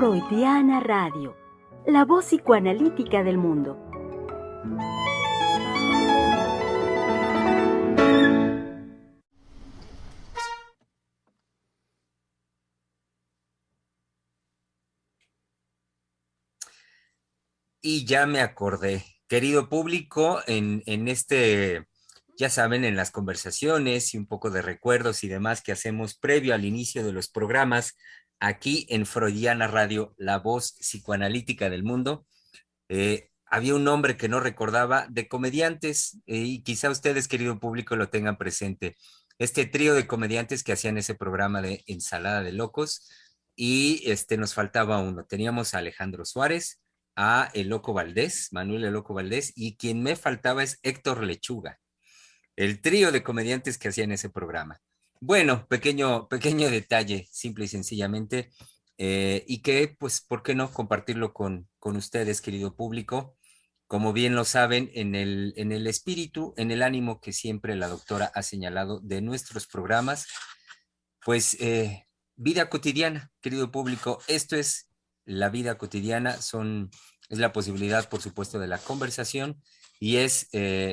Freudiana Radio, la voz psicoanalítica del mundo. Y ya me acordé, querido público, en ya saben, en las conversaciones y un poco de recuerdos y demás que hacemos previo al inicio de los programas, aquí en Freudiana Radio, la voz psicoanalítica del mundo, había un nombre que no recordaba de comediantes, y quizá ustedes, querido público, lo tengan presente. Este trío de comediantes que hacían ese programa de Ensalada de Locos, y nos faltaba uno. Teníamos a Alejandro Suárez, a El Loco Valdés, Manuel El Loco Valdés, y quien me faltaba es Héctor Lechuga, el trío de comediantes que hacían ese programa. Bueno, pequeño detalle, simple y sencillamente, y que, pues, ¿por qué no compartirlo con ustedes, querido público? Como bien lo saben, en el espíritu, en el ánimo que siempre la doctora ha señalado de nuestros programas, pues vida cotidiana, querido público, esto es la vida cotidiana, es la posibilidad, por supuesto, de la conversación y es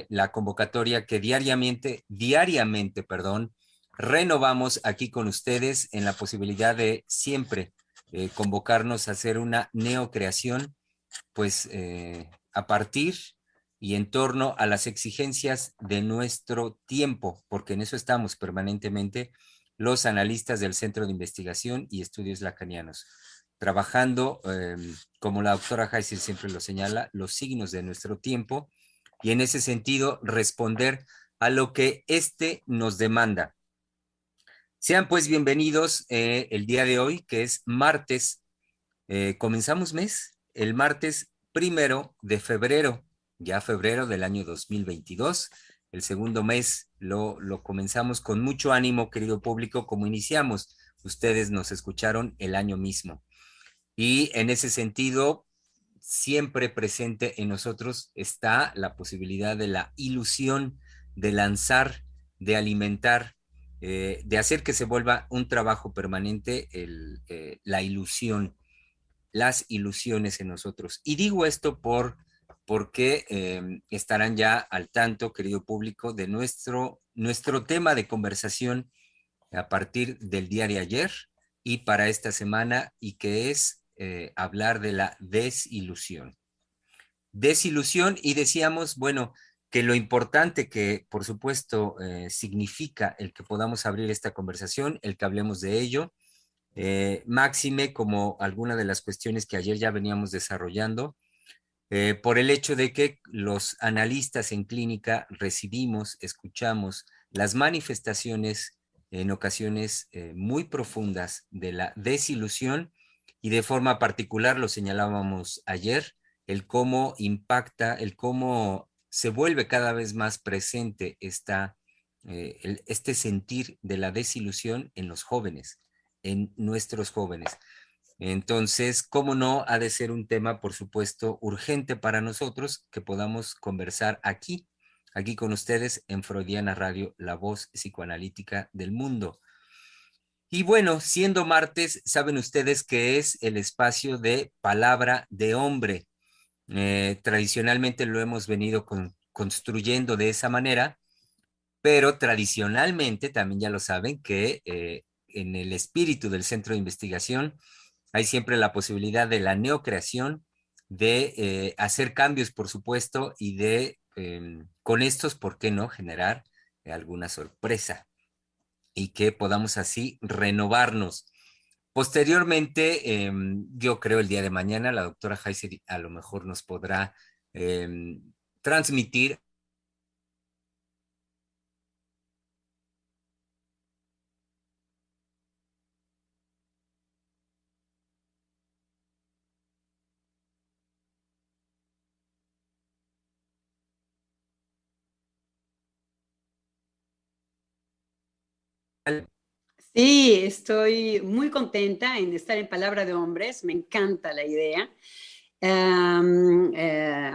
la convocatoria que diariamente, perdón, renovamos aquí con ustedes en la posibilidad de siempre convocarnos a hacer una neocreación, pues a partir y en torno a las exigencias de nuestro tiempo, porque en eso estamos permanentemente los analistas del Centro de Investigación y Estudios Lacanianos, trabajando, como la doctora Heiser siempre lo señala, los signos de nuestro tiempo y en ese sentido responder a lo que nos demanda. Sean pues bienvenidos el día de hoy, que es martes. Comenzamos mes, el martes 1 de febrero, ya febrero del año 2022. El segundo mes lo comenzamos con mucho ánimo, querido público, como iniciamos. Ustedes nos escucharon el año mismo. Y en ese sentido, siempre presente en nosotros está la posibilidad de la ilusión, de lanzar, de alimentar, de hacer que se vuelva un trabajo permanente la ilusión, las ilusiones en nosotros. Y digo esto porque estarán ya al tanto, querido público, de nuestro tema de conversación a partir del día de ayer y para esta semana, y que es hablar de la desilusión. Desilusión, y decíamos, bueno, que lo importante que, por supuesto, significa el que podamos abrir esta conversación, el que hablemos de ello, máxime como alguna de las cuestiones que ayer ya veníamos desarrollando, por el hecho de que los analistas en clínica recibimos, escuchamos las manifestaciones en ocasiones muy profundas de la desilusión, y de forma particular lo señalábamos ayer, el cómo impacta, el cómo se vuelve cada vez más presente este sentir de la desilusión en los jóvenes, en nuestros jóvenes. Entonces, ¿cómo no ha de ser un tema, por supuesto, urgente para nosotros que podamos conversar aquí con ustedes en Freudiana Radio, la voz psicoanalítica del mundo? Y bueno, siendo martes, saben ustedes que es el espacio de palabra de hombre. Tradicionalmente lo hemos venido construyendo de esa manera, pero tradicionalmente también ya lo saben que en el espíritu del Centro de Investigación hay siempre la posibilidad de la neocreación, de hacer cambios, por supuesto, y de, con estos, ¿por qué no?, generar alguna sorpresa y que podamos así renovarnos. Posteriormente, yo creo el día de mañana, la doctora Heiser a lo mejor nos podrá transmitir Sí, estoy muy contenta en estar en Palabra de Hombres, me encanta la idea. A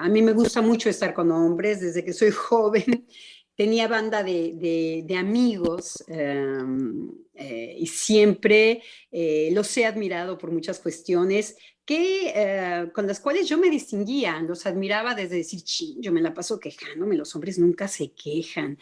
mí me gusta mucho estar con hombres desde que soy joven tenía banda de amigos y siempre los he admirado por muchas cuestiones con las cuales yo me distinguía, los admiraba desde decir, ching, yo me la paso quejándome, los hombres nunca se quejan.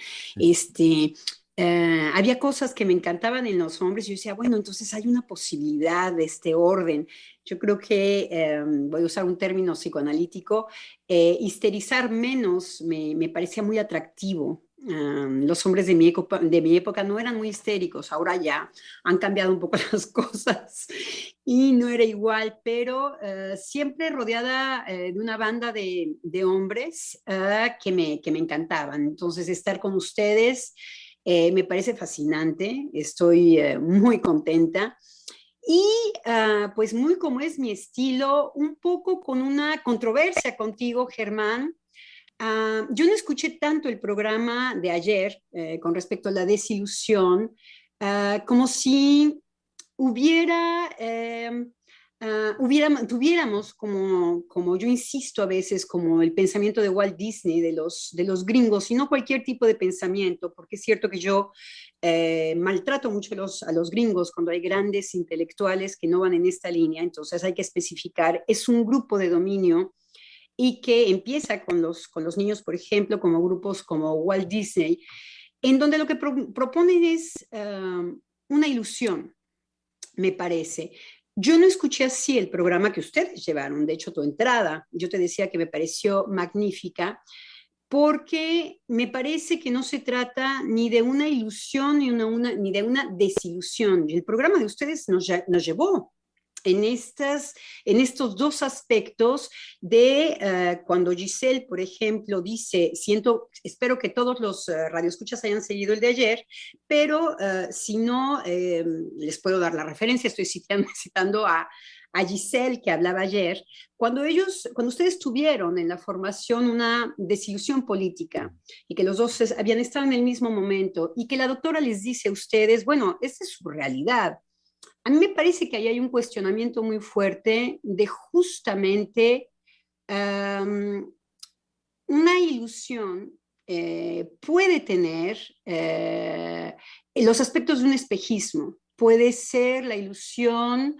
Había cosas que me encantaban en los hombres y yo decía, bueno, entonces hay una posibilidad de este orden. Yo creo que, voy a usar un término psicoanalítico, histerizar menos me parecía muy atractivo. Los hombres de mi época no eran muy histéricos, ahora ya han cambiado un poco las cosas y no era igual, pero siempre rodeada de una banda de hombres que me encantaban. Entonces, estar con ustedes me parece fascinante, estoy muy contenta. Y pues muy como es mi estilo, un poco con una controversia contigo, Germán. Yo no escuché tanto el programa de ayer con respecto a la desilusión, como si hubiera, tuviéramos como yo insisto a veces, como el pensamiento de Walt Disney, de los gringos, y no cualquier tipo de pensamiento, porque es cierto que yo maltrato mucho a los gringos cuando hay grandes intelectuales que no van en esta línea, entonces hay que especificar, es un grupo de dominio y que empieza con los niños, por ejemplo, como grupos como Walt Disney, en donde lo que proponen es una ilusión, me parece. Yo no escuché así el programa que ustedes llevaron, de hecho tu entrada, yo te decía que me pareció magnífica, porque me parece que no se trata ni de una ilusión ni de una desilusión. El programa de ustedes nos llevó en estos dos aspectos de cuando Giselle, por ejemplo, dice, espero que todos los radioescuchas hayan seguido el de ayer, pero si no, les puedo dar la referencia, estoy citando a Giselle que hablaba ayer, cuando ustedes tuvieron en la formación una desilusión política y que los dos habían estado en el mismo momento y que la doctora les dice a ustedes, bueno, esta es su realidad. A mí me parece que ahí hay un cuestionamiento muy fuerte de justamente una ilusión puede tener los aspectos de un espejismo. Puede ser la ilusión,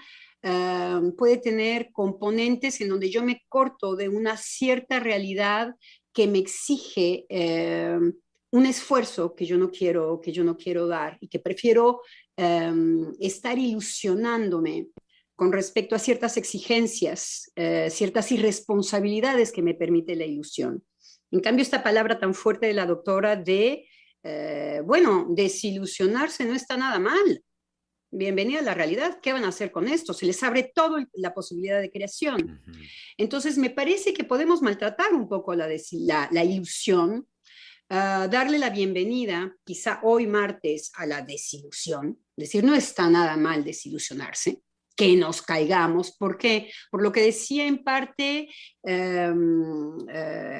puede tener componentes en donde yo me corto de una cierta realidad que me exige un esfuerzo que yo no quiero dar y que prefiero estar ilusionándome con respecto a ciertas exigencias, ciertas irresponsabilidades que me permite la ilusión. En cambio, esta palabra tan fuerte de la doctora bueno, desilusionarse no está nada mal. Bienvenida a la realidad. ¿Qué van a hacer con esto? Se les abre toda la posibilidad de creación. Entonces, me parece que podemos maltratar un poco la ilusión, darle la bienvenida, quizá hoy martes, a la desilusión. Es decir, no está nada mal desilusionarse, que nos caigamos. ¿Por qué? Por lo que decía en parte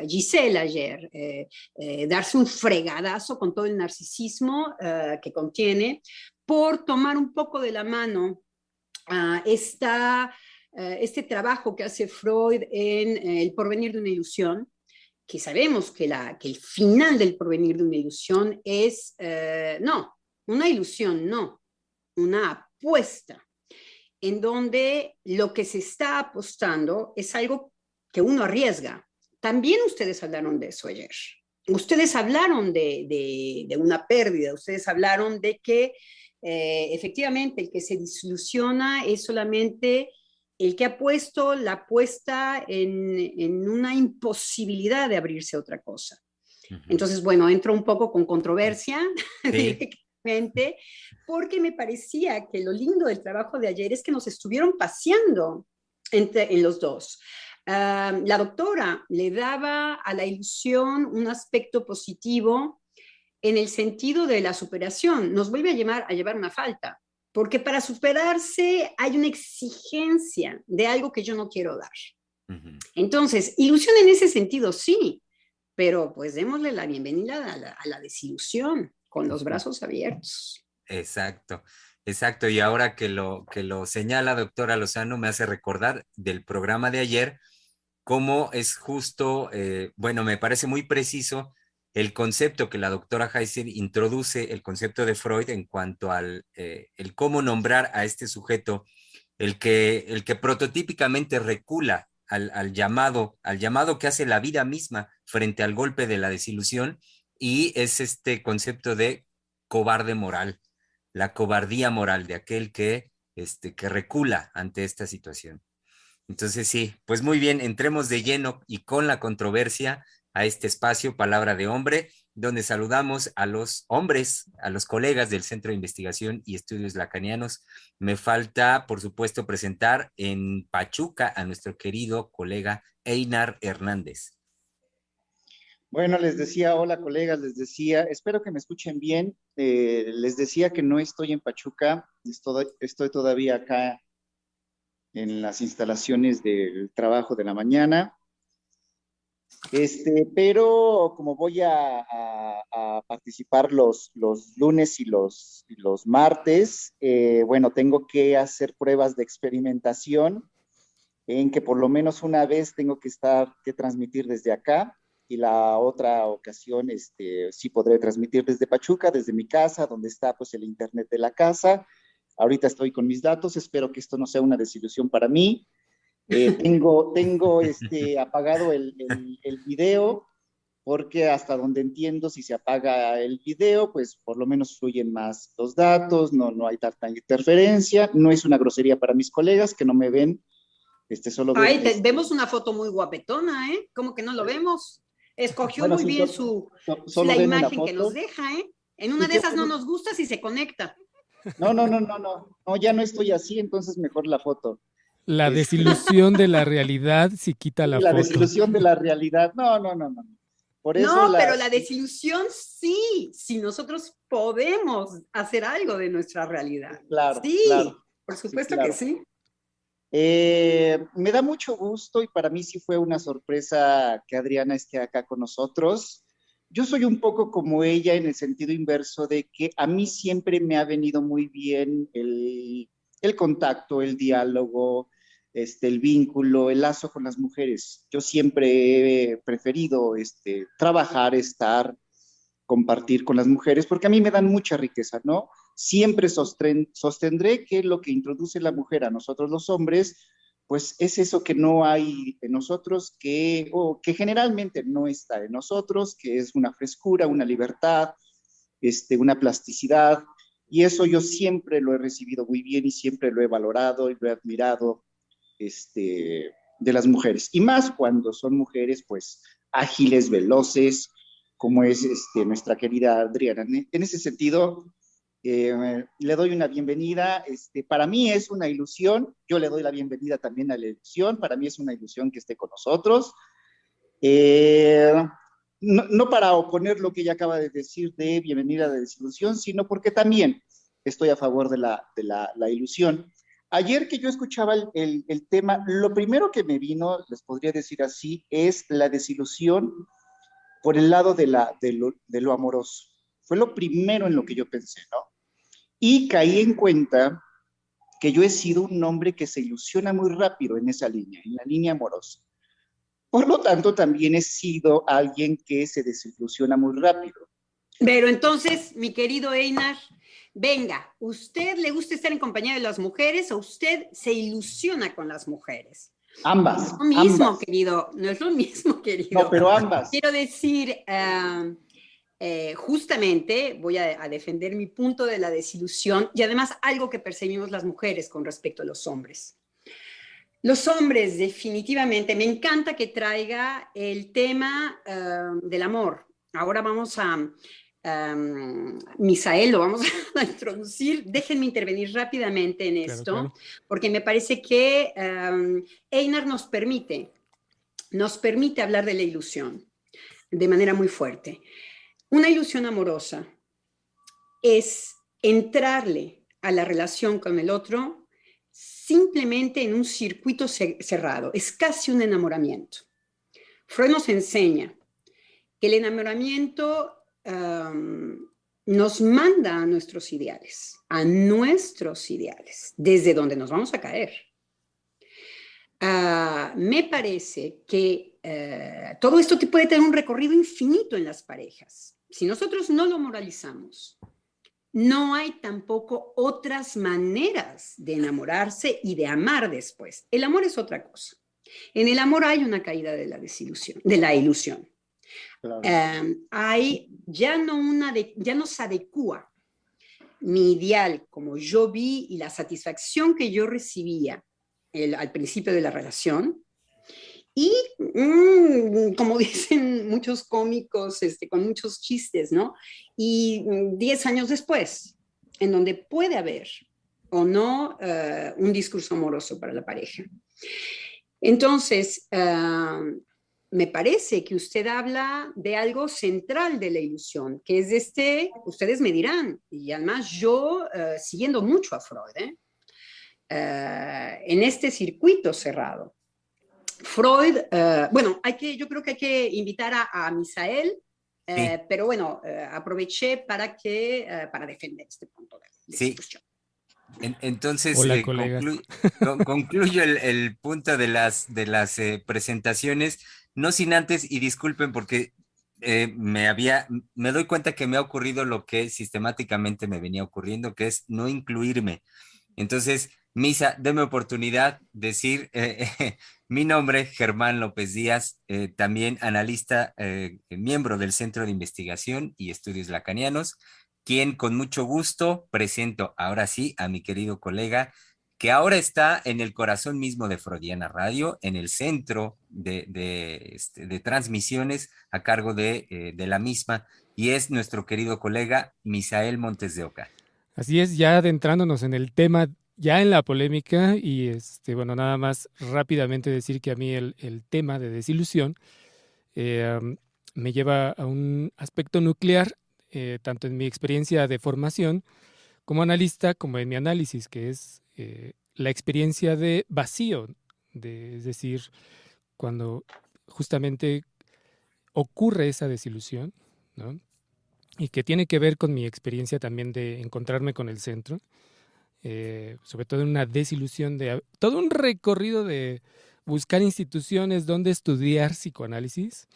Giselle ayer, darse un fregadazo con todo el narcisismo que contiene, por tomar un poco de la mano este trabajo que hace Freud en El porvenir de una ilusión, que sabemos que el final del porvenir de una ilusión es, no, una ilusión, no, una apuesta, en donde lo que se está apostando es algo que uno arriesga. También ustedes hablaron de eso ayer. Ustedes hablaron de una pérdida, ustedes hablaron de que efectivamente el que se desilusiona es solamente el que ha puesto la apuesta en una imposibilidad de abrirse a otra cosa. Entonces, bueno, entro un poco con controversia directamente, porque me parecía que lo lindo del trabajo de ayer es que nos estuvieron paseando en los dos. La doctora le daba a la ilusión un aspecto positivo en el sentido de la superación. Nos vuelve a llevar una falta, porque para superarse hay una exigencia de algo que yo no quiero dar. Entonces, ilusión en ese sentido, sí, pero pues démosle la bienvenida a la desilusión con los brazos abiertos. Exacto, exacto. Y ahora que lo señala doctora Lozano, me hace recordar del programa de ayer, cómo es justo, bueno, me parece muy preciso el concepto que la doctora Heiser introduce, el concepto de Freud en cuanto al el cómo nombrar a este sujeto, el que prototípicamente recula al llamado que hace la vida misma frente al golpe de la desilusión, y es este concepto de cobarde moral, la cobardía moral de aquel que recula ante esta situación. Entonces sí, pues muy bien, entremos de lleno y con la controversia a este espacio Palabra de Hombre, donde saludamos a los hombres, a los colegas del Centro de Investigación y Estudios Lacanianos. Me falta, por supuesto, presentar en Pachuca a nuestro querido colega Einar Hernández. Bueno, les decía, hola colegas, les decía, espero que me escuchen bien. Les decía que no estoy en Pachuca, estoy todavía acá en las instalaciones del trabajo de la mañana. Pero como voy a participar los lunes y los martes, bueno, tengo que hacer pruebas de experimentación en que por lo menos una vez tengo que transmitir desde acá, y la otra ocasión sí podré transmitir desde Pachuca, desde mi casa, donde está pues el internet de la casa. Ahorita estoy con mis datos, espero que esto no sea una desilusión para mí. Tengo apagado el video, porque hasta donde entiendo, si se apaga el video, pues por lo menos fluyen más los datos, no hay tanta interferencia. No es una grosería para mis colegas que no me ven, solo ven. Ay, vemos una foto muy guapetona, ¿eh? ¿Cómo que no lo vemos? Escogió Bueno, muy sí, bien solo la ven una imagen que foto. nos deja, ¿eh? En una ¿Y de qué esas no bueno? nos gusta si se conecta. No, ya no estoy así, entonces mejor la foto. La desilusión de la realidad si quita la La foto. desilusión de la realidad. No. Por eso No, pero la desilusión sí, si nosotros podemos hacer algo de nuestra realidad. Claro, Sí, claro. por supuesto Sí, claro. que sí. Me da mucho gusto, y para mí sí fue una sorpresa que Adriana esté acá con nosotros. Yo soy un poco como ella en el sentido inverso de que a mí siempre me ha venido muy bien el contacto, el diálogo, el vínculo, el lazo con las mujeres. Yo siempre he preferido trabajar, estar, compartir con las mujeres, porque a mí me dan mucha riqueza, ¿no? Siempre sostendré que lo que introduce la mujer a nosotros los hombres, pues es eso que no hay en nosotros, o que generalmente no está en nosotros, que es una frescura, una libertad, una plasticidad, y eso yo siempre lo he recibido muy bien y siempre lo he valorado y lo he admirado de las mujeres, y más cuando son mujeres pues ágiles, veloces, como es nuestra querida Adriana. En ese sentido, le doy una bienvenida. Para mí es una ilusión, yo le doy la bienvenida también a la ilusión, para mí es una ilusión que esté con nosotros. No para oponer lo que ella acaba de decir de bienvenida de desilusión, sino porque también estoy a favor de la ilusión. Ayer que yo escuchaba el tema, lo primero que me vino, les podría decir así, es la desilusión por el lado de lo amoroso. Fue lo primero en lo que yo pensé, ¿no? Y caí en cuenta que yo he sido un hombre que se ilusiona muy rápido en esa línea, en la línea amorosa. Por lo tanto, también he sido alguien que se desilusiona muy rápido. Pero entonces, mi querido Einar, venga, ¿usted le gusta estar en compañía de las mujeres o usted se ilusiona con las mujeres? Ambas. No es lo mismo, ambas. querido, no es lo mismo, querido. No, pero ambas. Quiero decir, justamente voy a defender mi punto de la desilusión y además algo que percibimos las mujeres con respecto a los hombres. Los hombres, definitivamente, me encanta que traiga el tema del amor. Ahora vamos a... Misael, lo vamos a introducir. Déjenme intervenir rápidamente en esto, claro. Porque me parece que Einar nos permite hablar de la ilusión de manera muy fuerte. Una ilusión amorosa es entrarle a la relación con el otro simplemente en un circuito cerrado. Es casi un enamoramiento. Freud nos enseña que el enamoramiento nos manda a nuestros ideales, desde donde nos vamos a caer. Me parece que todo esto puede tener un recorrido infinito en las parejas. Si nosotros no lo moralizamos, no hay tampoco otras maneras de enamorarse y de amar después. El amor es otra cosa. En el amor hay una caída de la desilusión, de la ilusión. Claro. Ya no se adecua mi ideal como yo vi y la satisfacción que yo recibía al principio de la relación. Y como dicen muchos cómicos, con muchos chistes, ¿no? Y 10 años después, en donde puede haber o no un discurso amoroso para la pareja. Entonces, me parece que usted habla de algo central de la ilusión, que es ustedes me dirán, y además yo siguiendo mucho a Freud, en este circuito cerrado. Freud, bueno, yo creo que hay que invitar a Misael, Sí. pero bueno, aproveché para defender este punto de Sí. discusión. Entonces, Hola, colegas. concluyo el punto de las presentaciones, no sin antes, y disculpen porque me doy cuenta que me ha ocurrido lo que sistemáticamente me venía ocurriendo, que es no incluirme. Entonces, Misa, déme oportunidad de decir mi nombre, Germán López Díaz, también analista, miembro del Centro de Investigación y Estudios Lacanianos, quien con mucho gusto presento ahora sí a mi querido colega, que ahora está en el corazón mismo de Freudiana Radio, en el centro de transmisiones a cargo de la misma, y es nuestro querido colega Misael Montes de Oca. Así es, ya adentrándonos en el tema, ya en la polémica, y bueno, nada más rápidamente decir que a mí el tema de desilusión me lleva a un aspecto nuclear, tanto en mi experiencia de formación como analista, como en mi análisis, que es la experiencia de vacío, es decir, cuando justamente ocurre esa desilusión, ¿no? Y que tiene que ver con mi experiencia también de encontrarme con el centro, sobre todo en una desilusión de todo un recorrido de buscar instituciones donde estudiar psicoanálisis,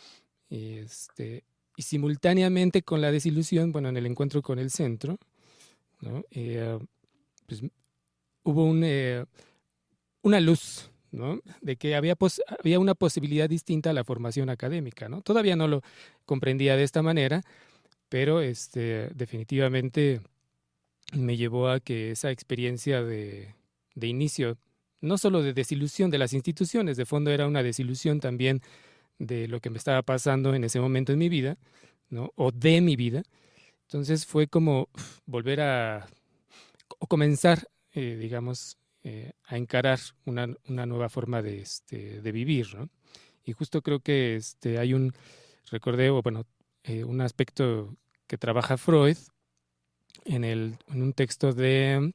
y simultáneamente con la desilusión, bueno, en el encuentro con el centro, ¿no? Pues hubo una luz, ¿no? De que había una posibilidad distinta a la formación académica, ¿no? Todavía no lo comprendía de esta manera, pero definitivamente me llevó a que esa experiencia de inicio, no solo de desilusión de las instituciones, de fondo era una desilusión también de lo que me estaba pasando en ese momento en mi vida, ¿no? O de mi vida. Entonces fue como volver o comenzar, digamos, a encarar una nueva forma de vivir, ¿no? Y justo creo que hay recordé, o bueno, un aspecto que trabaja Freud en un texto de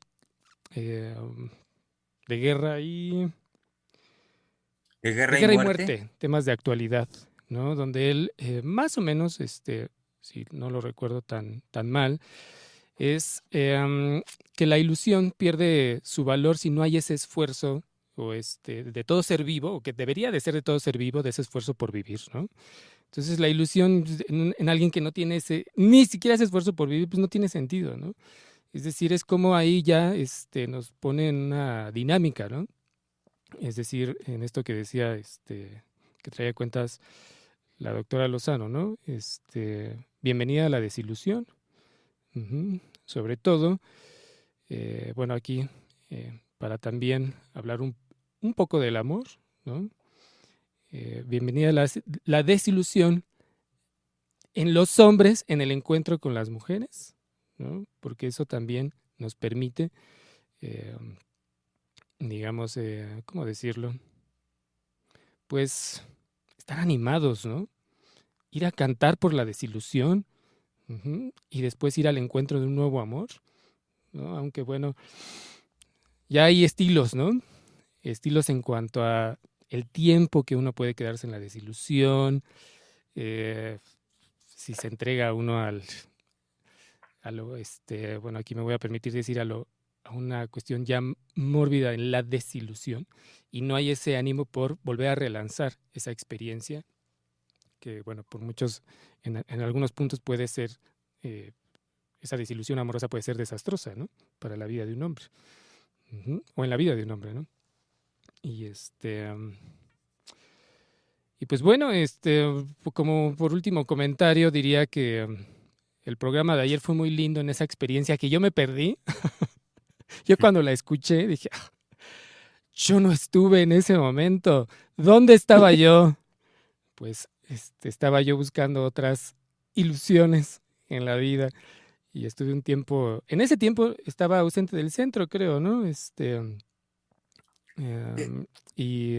guerra y... ¿De guerra y muerte? Temas de actualidad, ¿no? Donde él, más o menos, si no lo recuerdo tan mal, es que la ilusión pierde su valor si no hay ese esfuerzo o de todo ser vivo, o que debería de ser de todo ser vivo, de ese esfuerzo por vivir, ¿no? Entonces la ilusión en alguien que no tiene ni siquiera ese esfuerzo por vivir, pues no tiene sentido, ¿no? Es decir, es como ahí ya nos pone en una dinámica, ¿no? Es decir, en esto que decía, que traía cuentas la doctora Lozano, ¿no? Bienvenida a la desilusión. Sobre todo, bueno, aquí, para también hablar un poco del amor, ¿no? Bienvenida a la desilusión en los hombres en el encuentro con las mujeres, ¿no? Porque eso también nos permite, digamos, ¿cómo decirlo? Pues estar animados, ¿no? Ir a cantar por la desilusión, y después ir al encuentro de un nuevo amor, ¿no? Aunque bueno, ya hay estilos, ¿no? Estilos en cuanto a el tiempo que uno puede quedarse en la desilusión, si se entrega uno a lo, bueno, aquí me voy a permitir decir a lo a una cuestión ya mórbida en la desilusión y no hay ese ánimo por volver a relanzar esa experiencia que, bueno, por muchos, en algunos puntos puede ser, esa desilusión amorosa puede ser desastrosa, ¿no? Para la vida de un hombre. O en la vida de un hombre, ¿no? Y y pues bueno, como por último comentario diría que el programa de ayer fue muy lindo en esa experiencia que yo me perdí. Yo cuando la escuché dije, yo no estuve en ese momento. ¿Dónde estaba yo? Pues estaba yo buscando otras ilusiones en la vida y estuve un tiempo, en ese tiempo estaba ausente del centro, creo, ¿no? Y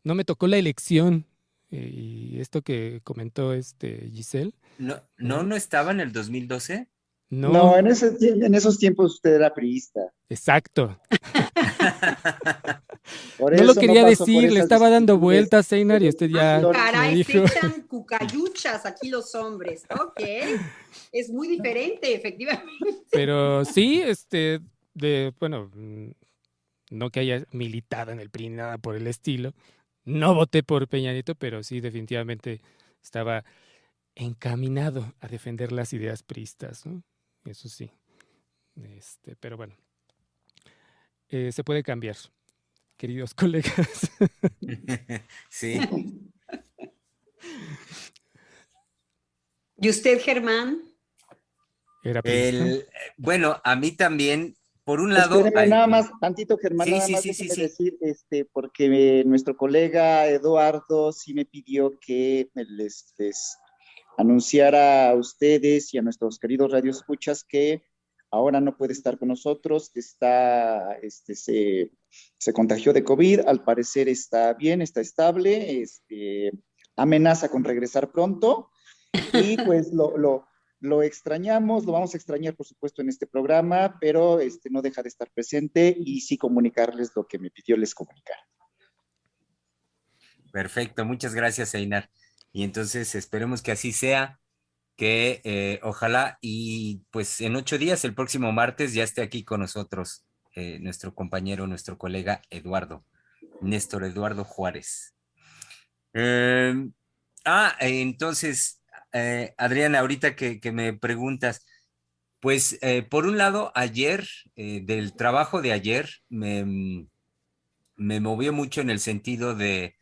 no me tocó la elección. Y esto que comentó Giselle. ¿No estaba en el 2012? No, No, en esos tiempos usted era priista. exacto. Por No lo eso no quería pasó por decir, le esas estaba dando vicisitudes vueltas, Einar, y de usted los ya Ah, me caray, dijo. se echan cucayuchas aquí los hombres. Ok, es muy diferente, efectivamente. Pero sí, bueno, no que haya militado en el PRI, nada por el estilo. No voté por Peña Nieto, pero sí definitivamente estaba encaminado a defender las ideas priistas, ¿no? Eso sí. Pero bueno, se puede cambiar, queridos colegas. Sí. ¿Y usted, Germán? Era priista. Bueno, a mí también, por un lado... Espéreme nada más, tantito Germán, Sí, nada sí, más sí, sí, déjeme sí. decir, porque nuestro colega Eduardo sí me pidió que les anunciara a ustedes y a nuestros queridos radioescuchas que ahora no puede estar con nosotros, se contagió de COVID, al parecer está bien, está estable, amenaza con regresar pronto y pues lo extrañamos, lo vamos a extrañar por supuesto en este programa, pero no deja de estar presente y sí comunicarles lo que me pidió les comunicar. Perfecto, muchas gracias, Einar. Y entonces esperemos que así sea, que ojalá y pues en 8 días, el próximo martes, ya esté aquí con nosotros nuestro compañero, nuestro colega Néstor Eduardo Juárez. Entonces, Adriana, ahorita que me preguntas, pues por un lado, ayer, del trabajo de ayer, me movió mucho en el sentido de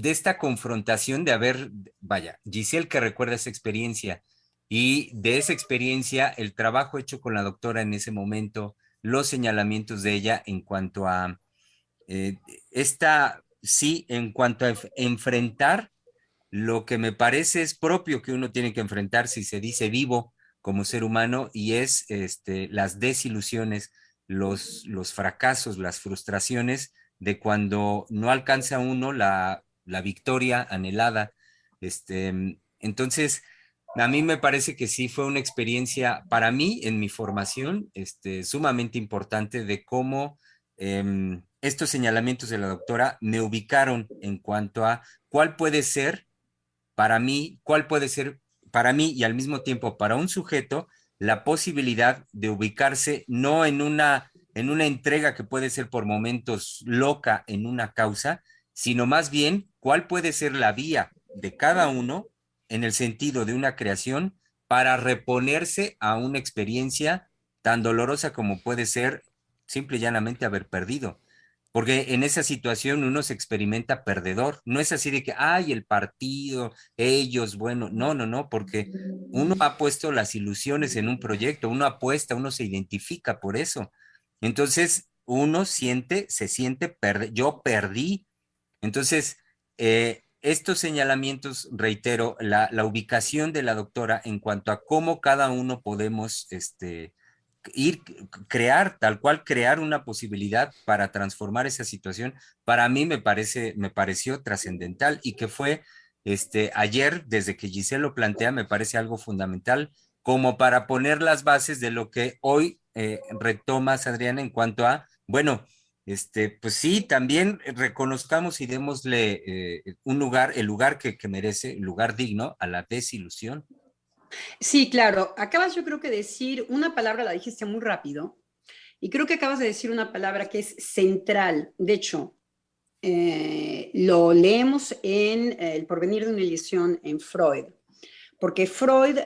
esta confrontación de haber, vaya, Giselle que recuerda esa experiencia y de esa experiencia el trabajo hecho con la doctora en ese momento, los señalamientos de ella en cuanto a en cuanto a enfrentar lo que me parece es propio que uno tiene que enfrentar si se dice vivo como ser humano y es las desilusiones, los fracasos, las frustraciones de cuando no alcanza uno la victoria anhelada. Entonces, a mí me parece que sí fue una experiencia para mí en mi formación sumamente importante de cómo estos señalamientos de la doctora me ubicaron en cuanto a cuál puede ser cuál puede ser para mí y al mismo tiempo para un sujeto la posibilidad de ubicarse no en una entrega que puede ser por momentos loca en una causa, sino más bien cuál puede ser la vía de cada uno en el sentido de una creación para reponerse a una experiencia tan dolorosa como puede ser simple y llanamente haber perdido. Porque en esa situación uno se experimenta perdedor. No es así de que, ay, el partido, ellos, bueno, no, no, no, porque uno ha puesto las ilusiones en un proyecto, uno apuesta, uno se identifica por eso. Entonces, uno se siente, yo perdí. Entonces, estos señalamientos, reitero, la ubicación de la doctora en cuanto a cómo cada uno podemos, crear, tal cual crear una posibilidad para transformar esa situación, para mí me pareció trascendental y que fue ayer, desde que Giselle lo plantea, me parece algo fundamental como para poner las bases de lo que hoy retomas, Adriana, en cuanto a, bueno, pues sí, también reconozcamos y démosle un lugar, el lugar que merece, el lugar digno a la desilusión. Sí, claro. Acabas, yo creo que decir una palabra, la dijiste muy rápido, y creo que acabas de decir una palabra que es central. De hecho, lo leemos en El porvenir de una ilusión en Freud, porque Freud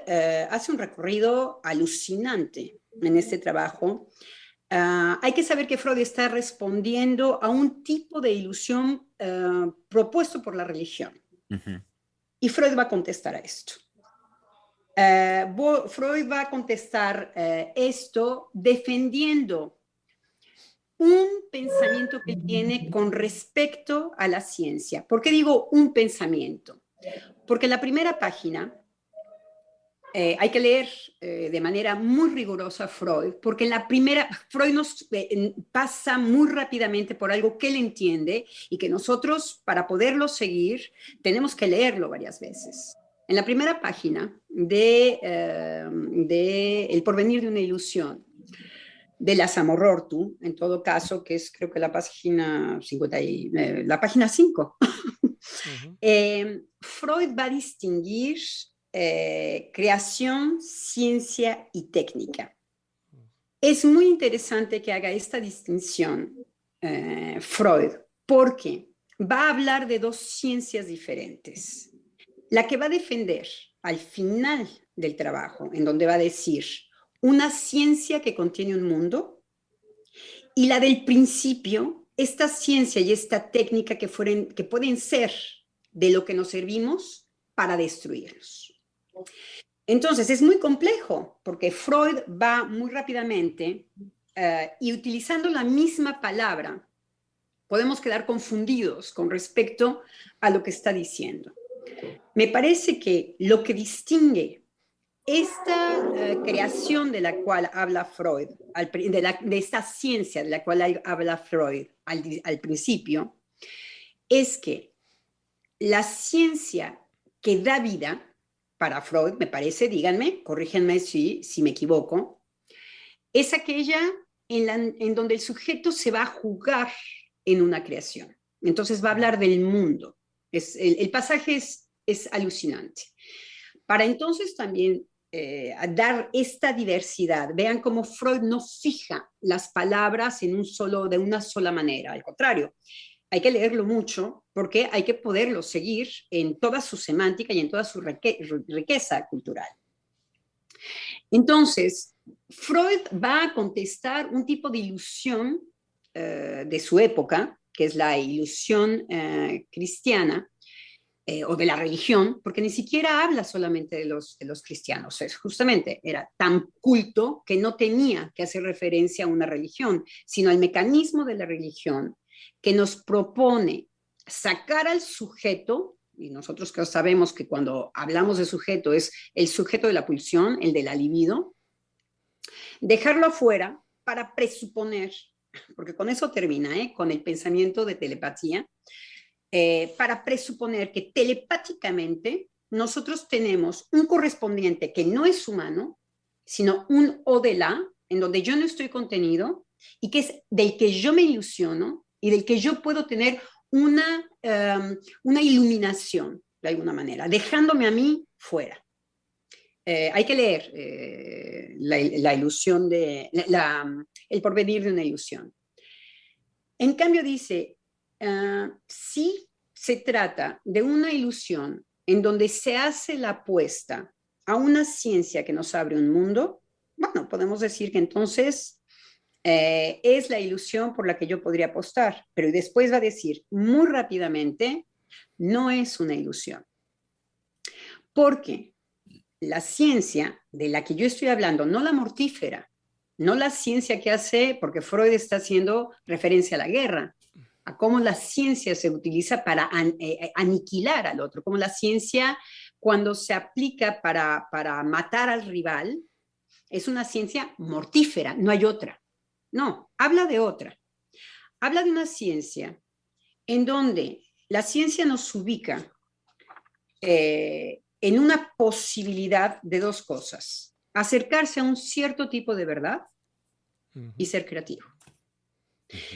hace un recorrido alucinante en este trabajo. Hay que saber que Freud está respondiendo a un tipo de ilusión propuesto por la religión. Ujú. Y Freud va a contestar a esto. Freud va a contestar esto defendiendo un pensamiento que tiene con respecto a la ciencia. ¿Por qué digo un pensamiento? Porque en la primera página hay que leer de manera muy rigurosa Freud, porque en la primera, Freud nos pasa muy rápidamente por algo que él entiende y que nosotros, para poderlo seguir, tenemos que leerlo varias veces. En la primera página de El porvenir de una ilusión, de la Samorortu, en todo caso, que es creo que la página 50 la página 5, Ujú. Freud va a distinguir creación, ciencia y técnica. Es muy interesante que haga esta distinción Freud, porque va a hablar de dos ciencias diferentes. La que va a defender al final del trabajo, en donde va a decir una ciencia que contiene un mundo, y la del principio, esta ciencia y esta técnica que pueden ser de lo que nos servimos para destruirnos. Entonces, es muy complejo, porque Freud va muy rápidamente y utilizando la misma palabra, podemos quedar confundidos con respecto a lo que está diciendo. Me parece que lo que distingue esta creación de la cual habla Freud, de esta ciencia de la cual habla Freud al principio, es que la ciencia que da vida, para Freud, me parece, díganme, corríjanme si me equivoco, es aquella en donde el sujeto se va a jugar en una creación. Entonces va a hablar del mundo. El pasaje es alucinante. Para entonces también dar esta diversidad. Vean cómo Freud no fija las palabras de una sola manera. Al contrario, hay que leerlo mucho porque hay que poderlo seguir en toda su semántica y en toda su riqueza cultural. Entonces, Freud va a contestar un tipo de ilusión de su época, que es la ilusión cristiana, o de la religión, porque ni siquiera habla solamente de los cristianos, justamente era tan culto que no tenía que hacer referencia a una religión, sino al mecanismo de la religión que nos propone sacar al sujeto, y nosotros que sabemos que cuando hablamos de sujeto es el sujeto de la pulsión, el de la libido, dejarlo afuera para presuponer, porque con eso termina, con el pensamiento de telepatía, para presuponer que telepáticamente nosotros tenemos un correspondiente que no es humano, sino un O-de-la, en donde yo no estoy contenido y que es del que yo me ilusiono y del que yo puedo tener una iluminación, de alguna manera, dejándome a mí fuera. Hay que leer la ilusión El porvenir de una ilusión. En cambio dice, si se trata de una ilusión en donde se hace la apuesta a una ciencia que nos abre un mundo, bueno, podemos decir que entonces es la ilusión por la que yo podría apostar, pero después va a decir muy rápidamente, no es una ilusión. Porque la ciencia de la que yo estoy hablando, no la mortífera, no la ciencia que hace, porque Freud está haciendo referencia a la guerra, a cómo la ciencia se utiliza para aniquilar al otro, cómo la ciencia cuando se aplica para matar al rival, es una ciencia mortífera, no hay otra. No, habla de otra. Habla de una ciencia en donde la ciencia nos ubica en una posibilidad de dos cosas: acercarse a un cierto tipo de verdad y ser creativo.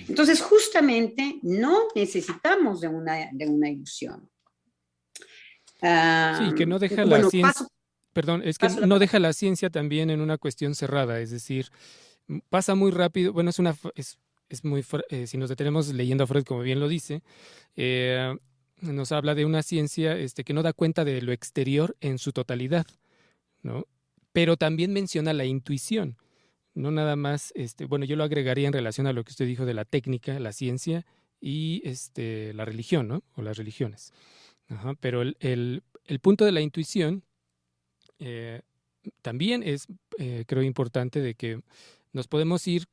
Entonces, justamente, no necesitamos de una ilusión. Sí, que no deja la Bueno, ciencia, perdón, es que no deja la ciencia también en una cuestión cerrada, es decir, pasa muy rápido, bueno, es muy, si nos detenemos leyendo a Freud, como bien lo dice, nos habla de una ciencia que no da cuenta de lo exterior en su totalidad, ¿no? Pero también menciona la intuición, no nada más, bueno, yo lo agregaría en relación a lo que usted dijo de la técnica, la ciencia y la religión, ¿no? O las religiones. Ajá, pero el punto de la intuición también es, creo, importante de que nos podemos ir,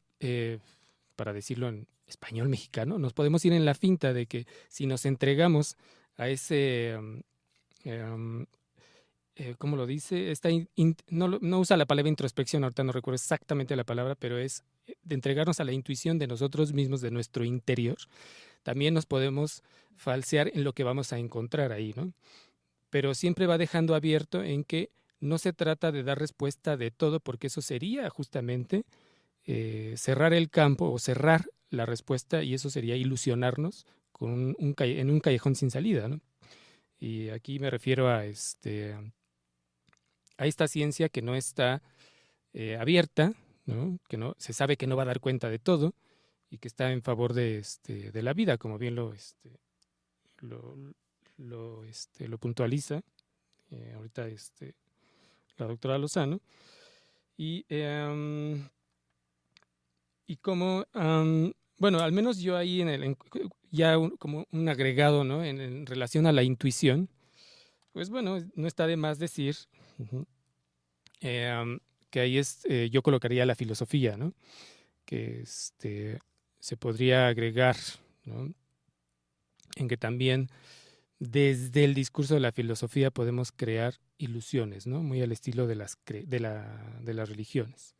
para decirlo en español mexicano, nos podemos ir en la finta de que si nos entregamos a ese, ¿cómo lo dice? No usa la palabra introspección, ahorita no recuerdo exactamente la palabra, pero es de entregarnos a la intuición de nosotros mismos, de nuestro interior. También nos podemos falsear en lo que vamos a encontrar ahí, ¿no? Pero siempre va dejando abierto en que no se trata de dar respuesta de todo, porque eso sería justamente cerrar el campo o cerrar la respuesta, y eso sería ilusionarnos con en un callejón sin salida, ¿no? Y aquí me refiero a esta ciencia que no está abierta, ¿no? Que no se sabe que no va a dar cuenta de todo y que está en favor de la vida, como bien lo puntualiza ahorita la doctora Lozano. Y como, bueno, al menos yo ahí como un agregado, ¿no? En relación a la intuición, pues bueno, no está de más decir que ahí yo colocaría la filosofía, ¿no? Que se podría agregar, ¿no? En que también desde el discurso de la filosofía podemos crear ilusiones, ¿no? Muy al estilo de las religiones.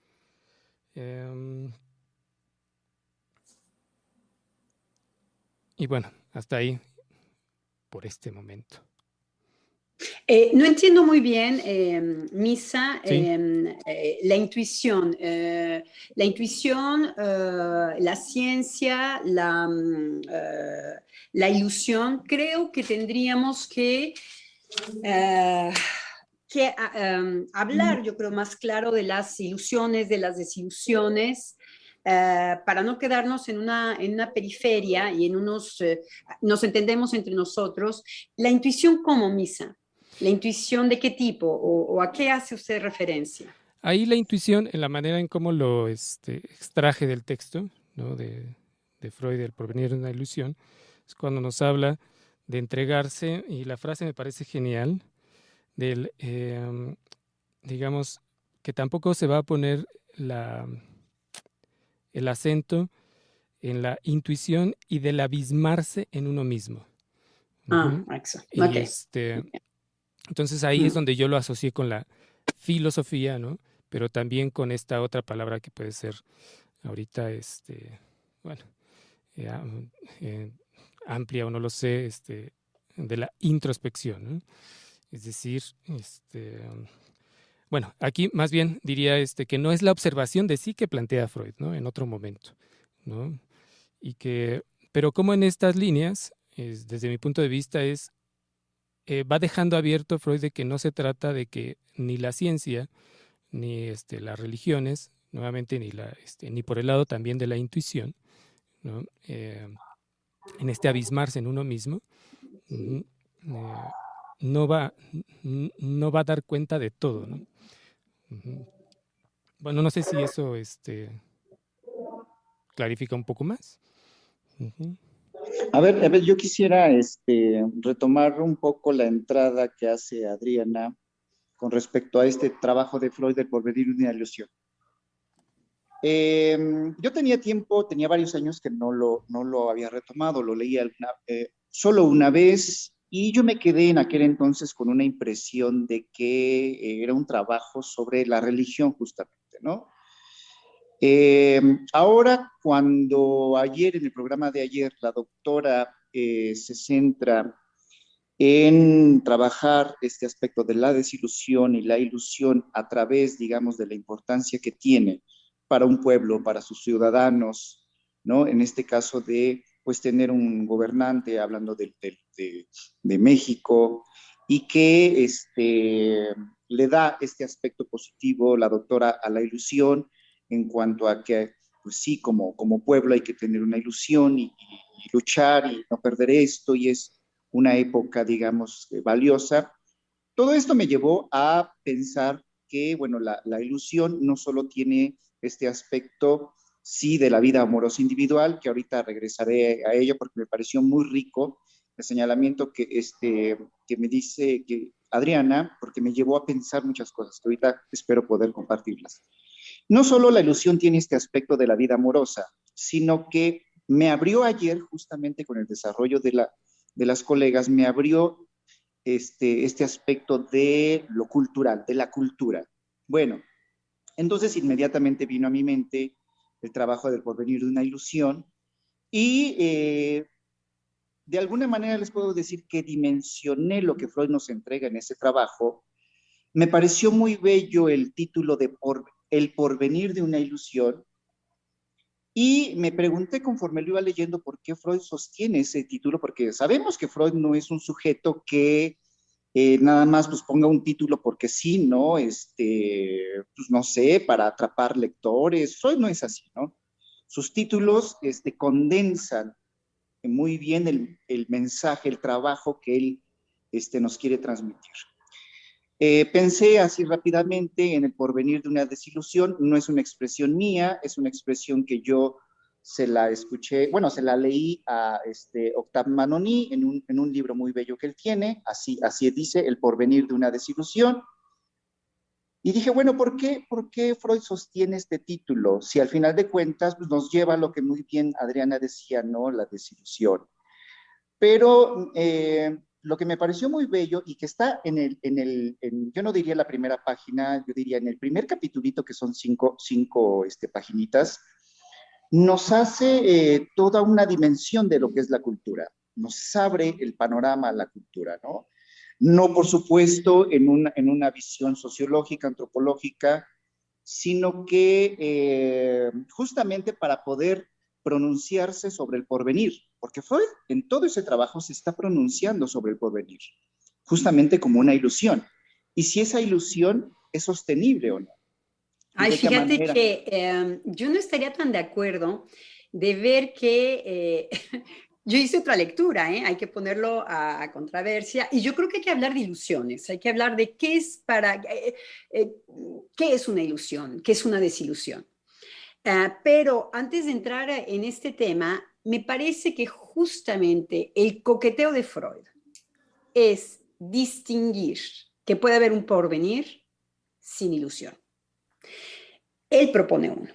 Y bueno, hasta ahí por este momento. No entiendo muy bien, Misa, Sí. la intuición. La ciencia, la ilusión. Creo que tendríamos que hablar, yo creo, más claro de las ilusiones, de las desilusiones, para no quedarnos en una periferia y nos entendemos entre nosotros. La intuición como, Misa. ¿La intuición de qué tipo o a qué hace usted referencia? Ahí la intuición, en la manera en cómo lo extraje del texto, ¿no? de Freud, El porvenir de una ilusión, es cuando nos habla de entregarse, y la frase me parece genial, digamos, que tampoco se va a poner el acento en la intuición y del abismarse en uno mismo. Exacto. Y Okay. Entonces ahí es donde yo lo asocié con la filosofía, ¿no? Pero también con esta otra palabra que puede ser ahorita, bueno, amplia o no lo sé, de la introspección, ¿no? Es decir, bueno, aquí más bien diría que no es la observación de sí que plantea Freud, ¿no? En otro momento, ¿no? Pero como en estas líneas, desde mi punto de vista, va dejando abierto Freud de que no se trata de que ni la ciencia, ni las religiones, nuevamente ni por el lado también de la intuición, ¿no? En abismarse en uno mismo, no va a dar cuenta de todo, ¿no? Bueno, no sé si eso clarifica un poco más. A ver, yo quisiera retomar un poco la entrada que hace Adriana con respecto a este trabajo de Freud del porvenir de una ilusión. Yo tenía varios años que no lo había retomado, lo leí solo una vez, y yo me quedé en aquel entonces con una impresión de que era un trabajo sobre la religión justamente, ¿no? Ahora, cuando en el programa de ayer, la doctora se centra en trabajar este aspecto de la desilusión y la ilusión a través, digamos, de la importancia que tiene para un pueblo, para sus ciudadanos, ¿no? En este caso de, pues, tener un gobernante, hablando de México, y que le da este aspecto positivo la doctora a la ilusión en cuanto a que, pues sí, como pueblo hay que tener una ilusión y luchar y no perder esto, y es una época, digamos, valiosa. Todo esto me llevó a pensar que, bueno, la ilusión no solo tiene este aspecto, sí, de la vida amorosa individual, que ahorita regresaré a ello porque me pareció muy rico el señalamiento que me dice que Adriana, porque me llevó a pensar muchas cosas que ahorita espero poder compartirlas. No solo la ilusión tiene este aspecto de la vida amorosa, sino que me abrió ayer, justamente con el desarrollo de las colegas, me abrió este aspecto de lo cultural, de la cultura. Bueno, entonces inmediatamente vino a mi mente el trabajo del porvenir de una ilusión y de alguna manera les puedo decir que dimensioné lo que Freud nos entrega en ese trabajo. Me pareció muy bello el título de El porvenir de una ilusión, y me pregunté conforme lo iba leyendo por qué Freud sostiene ese título, porque sabemos que Freud no es un sujeto que nada más pues ponga un título porque sí, ¿no? Pues no sé, para atrapar lectores. Freud no es así, ¿no? Sus títulos condensan muy bien el mensaje, el trabajo que él nos quiere transmitir. Pensé así rápidamente en el porvenir de una desilusión. No es una expresión mía, es una expresión que yo se la escuché, bueno, se la leí a Octave Manoni en un libro muy bello que él tiene, así dice, El porvenir de una desilusión. Y dije, bueno, ¿por qué Freud sostiene este título? Si al final de cuentas pues, nos lleva a lo que muy bien Adriana decía, ¿no? La desilusión. Pero lo que me pareció muy bello y que está yo no diría la primera página, yo diría en el primer capitulito, que son cinco paginitas, nos hace toda una dimensión de lo que es la cultura. Nos abre el panorama a la cultura, ¿no? No, por supuesto, en una visión sociológica, antropológica, sino que justamente para poder pronunciarse sobre el porvenir, porque Freud en todo ese trabajo se está pronunciando sobre el porvenir, justamente como una ilusión. Y si esa ilusión es sostenible o no. Ay, fíjate que yo no estaría tan de acuerdo de ver que yo hice otra lectura, hay que ponerlo a controversia, y yo creo que hay que hablar de ilusiones, hay que hablar de qué es qué es una ilusión, qué es una desilusión. Pero antes de entrar en este tema, me parece que justamente el coqueteo de Freud es distinguir que puede haber un porvenir sin ilusión. Él propone uno.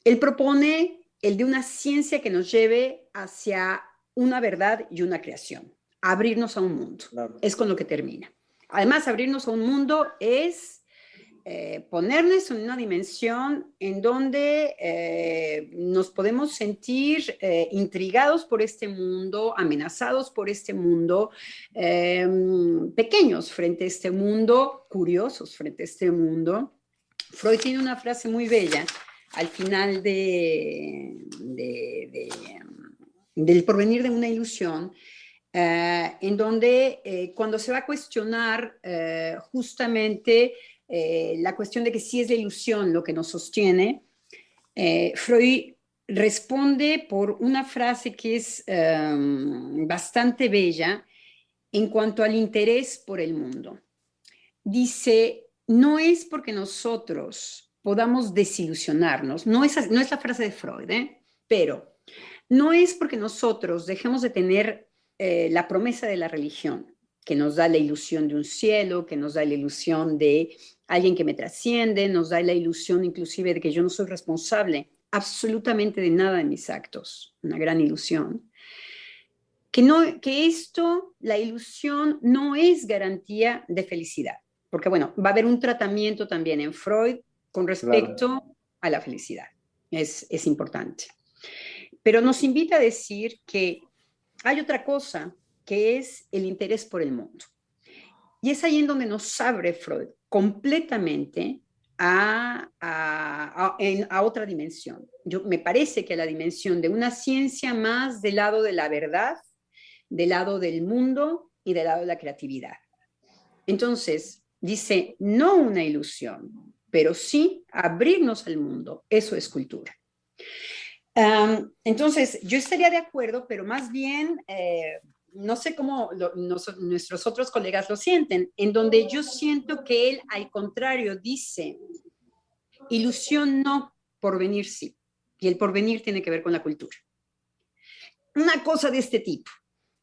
Él propone el de una ciencia que nos lleve hacia una verdad y una creación. Abrirnos a un mundo. Claro. Es con lo que termina. Además, abrirnos a un mundo es ponernos en una dimensión en donde nos podemos sentir intrigados por este mundo, amenazados por este mundo, pequeños frente a este mundo, curiosos frente a este mundo. Freud tiene una frase muy bella al final del porvenir de una ilusión, en donde cuando se va a cuestionar justamente la cuestión de que si es la ilusión lo que nos sostiene, Freud responde por una frase que es bastante bella en cuanto al interés por el mundo. Dice, no es porque nosotros podamos desilusionarnos, no es la frase de Freud, pero no es porque nosotros dejemos de tener la promesa de la religión, que nos da la ilusión de un cielo, que nos da la ilusión de alguien que me trasciende, nos da la ilusión inclusive de que yo no soy responsable absolutamente de nada de mis actos, una gran ilusión. Que esto, la ilusión, no es garantía de felicidad, porque bueno, va a haber un tratamiento también en Freud con respecto a la felicidad, es importante. Pero nos invita a decir que hay otra cosa, que es el interés por el mundo. Y es ahí en donde nos abre Freud completamente a otra dimensión. Me parece que la dimensión de una ciencia más del lado de la verdad, del lado del mundo y del lado de la creatividad. Entonces, dice, no una ilusión, pero sí abrirnos al mundo. Eso es cultura. Entonces, yo estaría de acuerdo, pero más bien, no sé cómo nuestros otros colegas lo sienten, en donde yo siento que él, al contrario, dice, ilusión no, porvenir sí. Y el porvenir tiene que ver con la cultura. Una cosa de este tipo.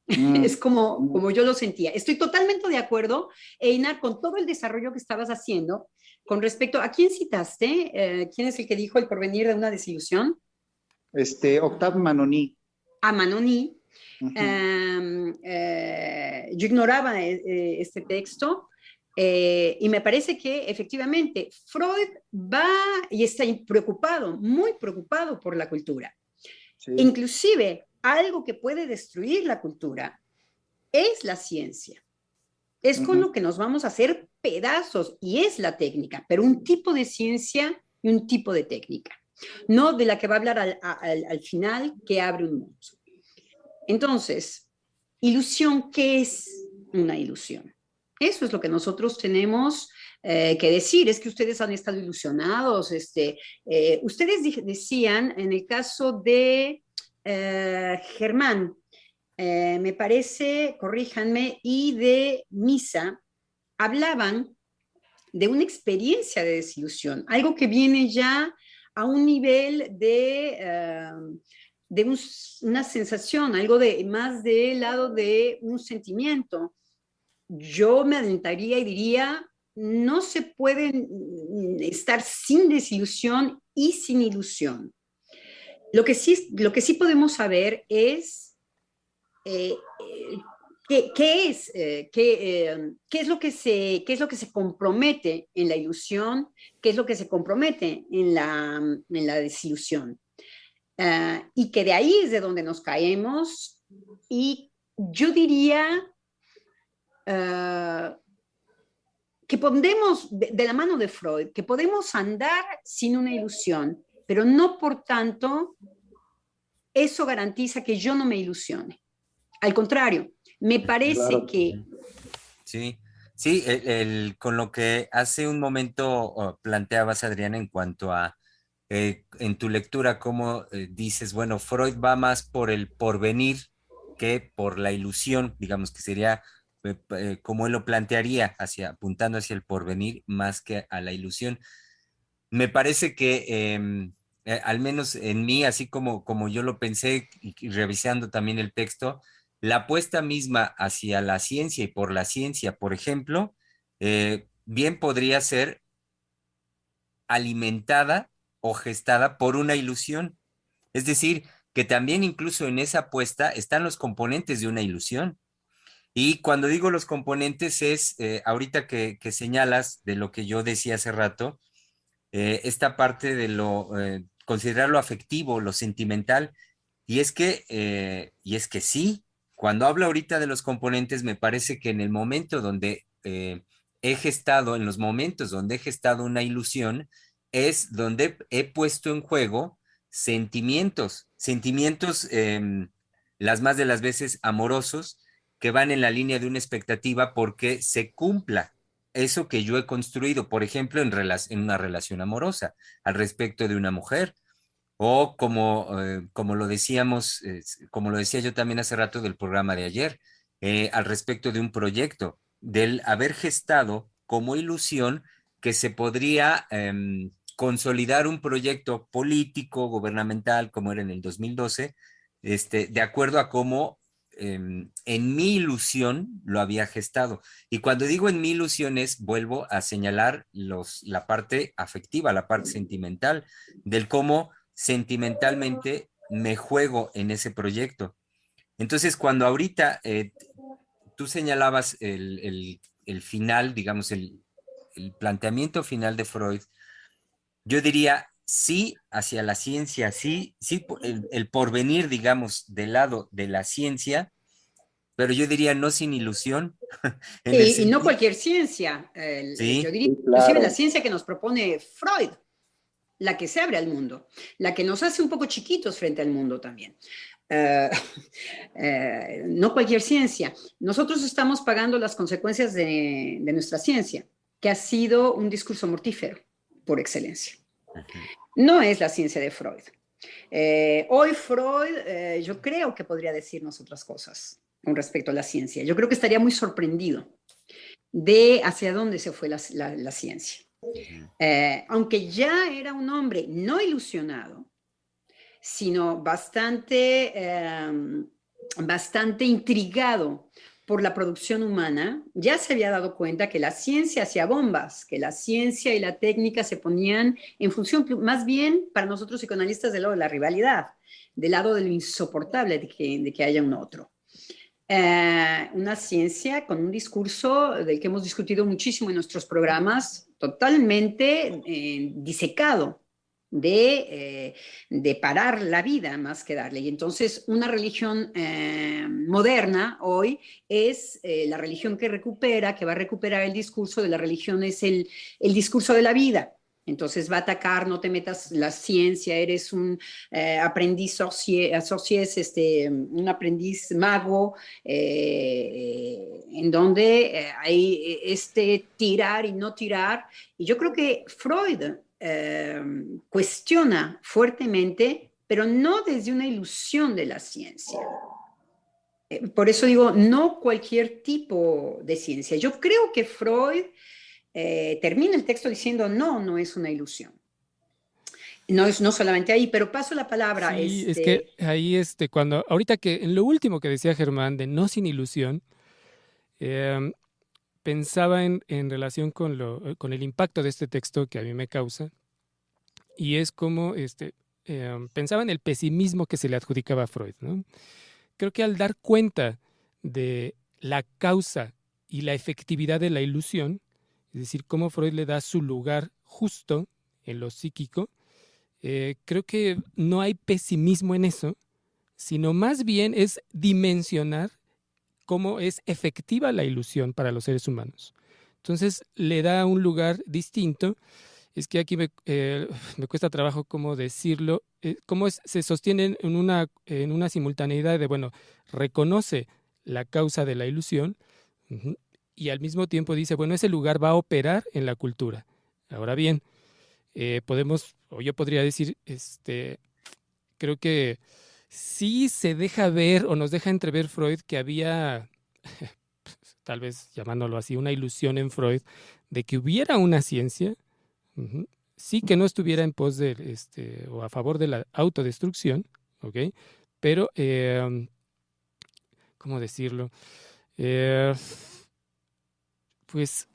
Es como yo lo sentía. Estoy totalmente de acuerdo, Einar, con todo el desarrollo que estabas haciendo con respecto a quién citaste, quién es el que dijo el porvenir de una desilusión. Octave Manoni. A Manoni. Yo ignoraba este texto y me parece que efectivamente Freud va y está preocupado, muy preocupado por la cultura. Sí. Inclusive algo que puede destruir la cultura es la ciencia. Es con lo que nos vamos a hacer pedazos y es la técnica, pero un tipo de ciencia y un tipo de técnica. No de la que va a hablar al final, que abre un mundo. Entonces, ilusión, ¿qué es una ilusión? Eso es lo que nosotros tenemos que decir, es que ustedes han estado ilusionados. Ustedes decían, en el caso de Germán, me parece, corríjanme, y de Misa, hablaban de una experiencia de desilusión, algo que viene ya a un nivel de una sensación, algo más del lado de un sentimiento. Yo me adelantaría y diría, no se puede estar sin desilusión y sin ilusión. Lo que sí podemos saber es ¿qué es lo que se compromete en la ilusión? ¿Qué es lo que se compromete en la desilusión? Y que de ahí es de donde nos caemos. Y yo diría que podemos, de la mano de Freud, que podemos andar sin una ilusión, pero no por tanto eso garantiza que yo no me ilusione. Al contrario, me parece que... Sí, sí, con lo que hace un momento planteabas, Adriana, en cuanto a, en tu lectura, cómo dices, bueno, Freud va más por el porvenir que por la ilusión, digamos que sería como él lo plantearía, apuntando hacia el porvenir más que a la ilusión. Me parece que, al menos en mí, así como yo lo pensé y revisando también el texto, la apuesta misma hacia la ciencia y por la ciencia, por ejemplo, bien podría ser alimentada o gestada por una ilusión. Es decir, que también incluso en esa apuesta están los componentes de una ilusión. Y cuando digo los componentes es, ahorita que señalas de lo que yo decía hace rato, esta parte de considerar lo afectivo, lo sentimental, y es que sí, cuando hablo ahorita de los componentes, me parece que en el momento donde en los momentos donde he gestado una ilusión, es donde he puesto en juego sentimientos, las más de las veces amorosos, que van en la línea de una expectativa porque se cumpla eso que yo he construido, por ejemplo, en una relación amorosa, al respecto de una mujer, o como lo decíamos, como lo decía yo también hace rato del programa de ayer, al respecto de un proyecto, del haber gestado como ilusión que se podría consolidar un proyecto político, gubernamental, como era en el 2012, de acuerdo a cómo en mi ilusión lo había gestado. Y cuando digo en mi ilusión vuelvo a señalar la parte afectiva, la parte sentimental, del cómo sentimentalmente me juego en ese proyecto. Entonces, cuando ahorita tú señalabas el final, digamos, el planteamiento final de Freud, yo diría sí hacia la ciencia, sí, el porvenir, digamos, del lado de la ciencia, pero yo diría no sin ilusión. Y no cualquier ciencia, ¿sí? Yo diría inclusive la ciencia que nos propone Freud, la que se abre al mundo, la que nos hace un poco chiquitos frente al mundo también. eh, no cualquier ciencia. Nosotros estamos pagando las consecuencias de nuestra ciencia, que ha sido un discurso mortífero por excelencia. No es la ciencia de Freud. Hoy Freud, yo creo que podría decirnos otras cosas con respecto a la ciencia. Yo creo que estaría muy sorprendido de hacia dónde se fue la ciencia. Aunque ya era un hombre no ilusionado, sino bastante intrigado por la producción humana, ya se había dado cuenta que la ciencia hacía bombas, que la ciencia y la técnica se ponían en función, más bien para nosotros psicoanalistas, del lado de la rivalidad, del lado de lo insoportable de que haya un otro. Una ciencia con un discurso del que hemos discutido muchísimo en nuestros programas, totalmente disecado, de parar la vida más que darle. Y entonces una religión moderna hoy es la religión que va a recuperar el discurso de la religión, es el discurso de la vida. Entonces va a atacar, no te metas la ciencia, eres un aprendiz sorciés, un aprendiz mago, en donde hay tirar y no tirar. Y yo creo que Freud cuestiona fuertemente, pero no desde una ilusión de la ciencia. Por eso digo, no cualquier tipo de ciencia. Yo creo que Freud termina el texto diciendo, no es una ilusión. No solamente ahí, pero paso la palabra. Sí, es que ahí, ahorita que en lo último que decía Germán, de no sin ilusión, pensaba en relación con el impacto de este texto que a mí me causa, y es como pensaba en el pesimismo que se le adjudicaba a Freud, ¿no? Creo que al dar cuenta de la causa y la efectividad de la ilusión, es decir, cómo Freud le da su lugar justo en lo psíquico, creo que no hay pesimismo en eso, sino más bien es dimensionar cómo es efectiva la ilusión para los seres humanos. Entonces le da un lugar distinto. Es que aquí me cuesta trabajo cómo decirlo, cómo se sostiene en una simultaneidad de, bueno, reconoce la causa de la ilusión, y al mismo tiempo dice, bueno, ese lugar va a operar en la cultura. Ahora bien, yo podría decir, creo que sí se deja ver o nos deja entrever Freud que había, tal vez llamándolo así, una ilusión en Freud de que hubiera una ciencia, sí que no estuviera en pos de, o a favor de la autodestrucción, ¿ok? Pero, ¿cómo decirlo? Pues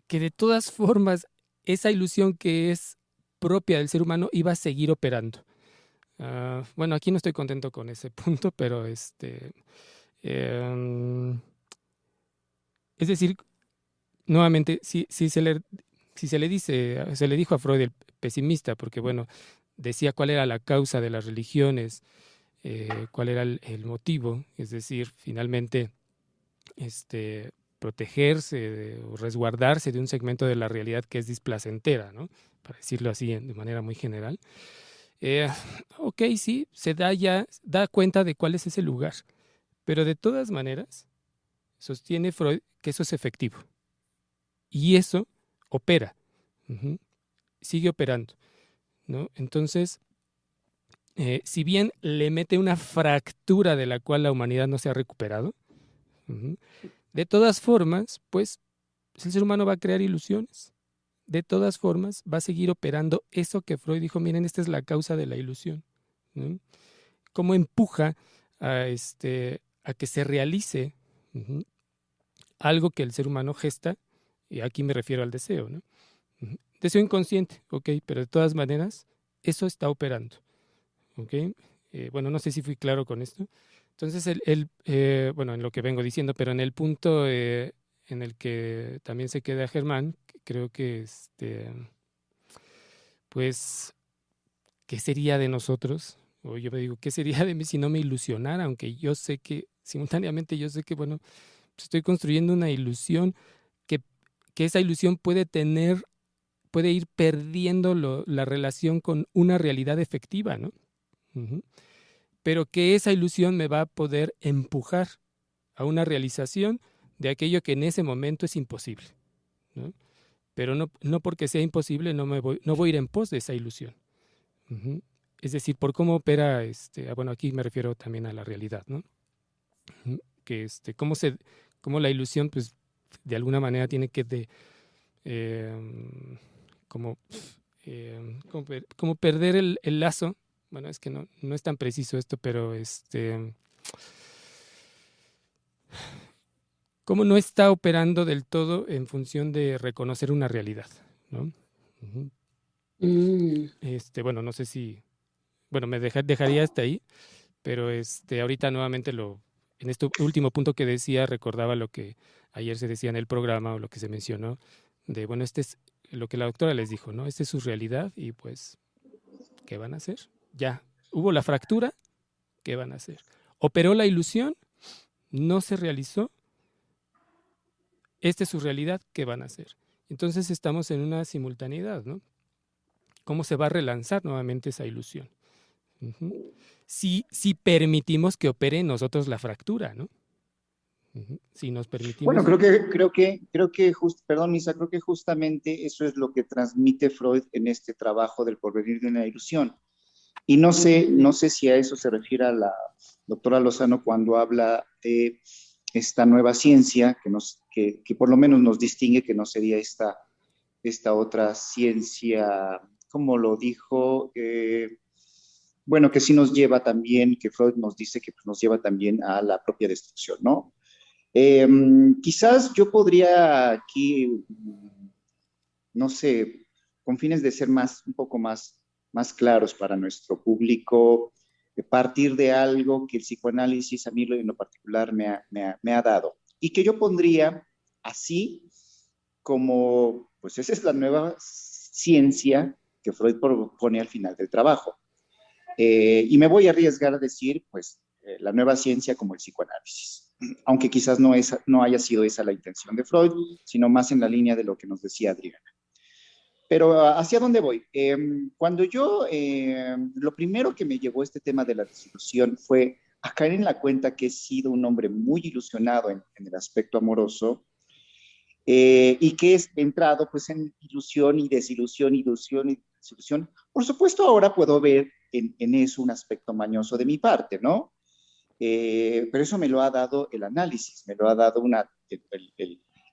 que de todas formas esa ilusión que es propia del ser humano iba a seguir operando. Bueno, aquí no estoy contento con ese punto, pero es decir, nuevamente, si se le dijo a Freud el pesimista, porque bueno, decía cuál era la causa de las religiones, cuál era el motivo, es decir, finalmente protegerse o resguardarse de un segmento de la realidad que es displacentera, ¿no? Para decirlo así de manera muy general. Ok, sí, se da cuenta de cuál es ese lugar, pero de todas maneras sostiene Freud que eso es efectivo y eso opera, sigue operando, ¿no? Entonces, si bien le mete una fractura de la cual la humanidad no se ha recuperado, de todas formas, pues el ser humano va a crear ilusiones. De todas formas, va a seguir operando eso que Freud dijo, miren, esta es la causa de la ilusión, ¿no? Cómo empuja a que se realice algo que el ser humano gesta, y aquí me refiero al deseo, ¿no? Deseo inconsciente, ok, pero de todas maneras, eso está operando, ok. Bueno, no sé si fui claro con esto. Entonces, bueno, en lo que vengo diciendo, pero en el punto en el que también se queda Germán, creo que, pues, ¿qué sería de nosotros? O yo me digo, ¿qué sería de mí si no me ilusionara? Aunque yo sé que, simultáneamente yo sé que, bueno, pues estoy construyendo una ilusión, que esa ilusión puede ir perdiendo la relación con una realidad efectiva, ¿no? pero que esa ilusión me va a poder empujar a una realización de aquello que en ese momento es imposible, ¿no? Pero no porque sea imposible no voy a ir en pos de esa ilusión. Ujú. Es decir, por cómo opera, bueno, aquí me refiero también a la realidad, ¿no? Ujú. Que cómo la ilusión, pues, de alguna manera tiene que como, como perder el lazo. Bueno, es que no es tan preciso esto, pero cómo no está operando del todo en función de reconocer una realidad, ¿no? Ujú. Bueno, no sé si, bueno, dejaría hasta ahí, pero ahorita nuevamente en este último punto que decía, recordaba lo que ayer se decía en el programa o lo que se mencionó, de, bueno, es lo que la doctora les dijo, ¿no? Esta es su realidad y pues, ¿qué van a hacer? Ya, hubo la fractura, ¿qué van a hacer? Operó la ilusión, no se realizó, esta es su realidad, ¿qué van a hacer? Entonces estamos en una simultaneidad, ¿no? ¿Cómo se va a relanzar nuevamente esa ilusión? Ujú. Si permitimos que opere en nosotros la fractura, ¿no? Ujú. Si nos Bueno, permitimos... perdón, Isa, creo que justamente eso es lo que transmite Freud en este trabajo del porvenir de una ilusión. Y no sé si a eso se refiere a la doctora Lozano cuando habla de esta nueva ciencia que por lo menos nos distingue, que no sería esta otra ciencia, como lo dijo, bueno, que sí nos lleva también, que Freud nos dice que nos lleva también a la propia destrucción, ¿no? Quizás yo podría aquí, no sé, con fines de ser un poco más claros para nuestro público, partir de algo que el psicoanálisis a mí en lo particular me ha dado y que yo pondría así como, pues esa es la nueva ciencia que Freud propone al final del trabajo. Y me voy a arriesgar a decir, pues, la nueva ciencia como el psicoanálisis, aunque quizás no haya sido esa la intención de Freud, sino más en la línea de lo que nos decía Adriana. Pero ¿hacia dónde voy? Cuando lo primero que me llevó este tema de la desilusión fue a caer en la cuenta que he sido un hombre muy ilusionado en el aspecto amoroso, y que he entrado pues en ilusión y desilusión, ilusión y desilusión. Por supuesto, ahora puedo ver en eso un aspecto mañoso de mi parte, ¿no? Pero eso me lo ha dado el análisis, me lo ha dado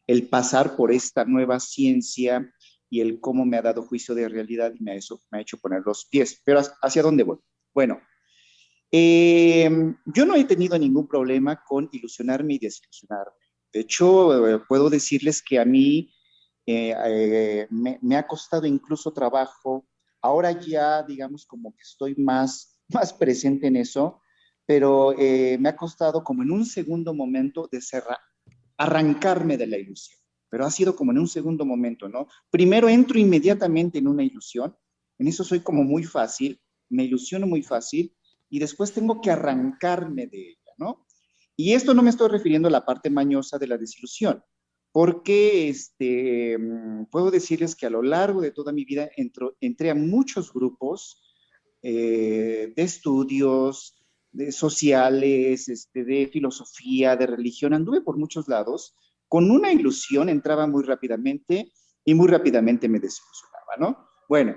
el pasar por esta nueva ciencia y el cómo me ha dado juicio de realidad y me ha hecho poner los pies. Pero ¿hacia dónde voy? Bueno, yo no he tenido ningún problema con ilusionarme y desilusionarme. De hecho, puedo decirles que a mí me ha costado incluso trabajo. Ahora ya, digamos, como que estoy más presente en eso, pero me ha costado como en un segundo momento de arrancarme de la ilusión. Pero ha sido como en un segundo momento, ¿no? Primero entro inmediatamente en una ilusión, en eso soy como muy fácil, me ilusiono muy fácil, y después tengo que arrancarme de ella, ¿no? Y esto no me estoy refiriendo a la parte mañosa de la desilusión, porque puedo decirles que a lo largo de toda mi vida entré a muchos grupos de estudios, de sociales, de filosofía, de religión, anduve por muchos lados, con una ilusión entraba muy rápidamente y muy rápidamente me desilusionaba, ¿no? Bueno,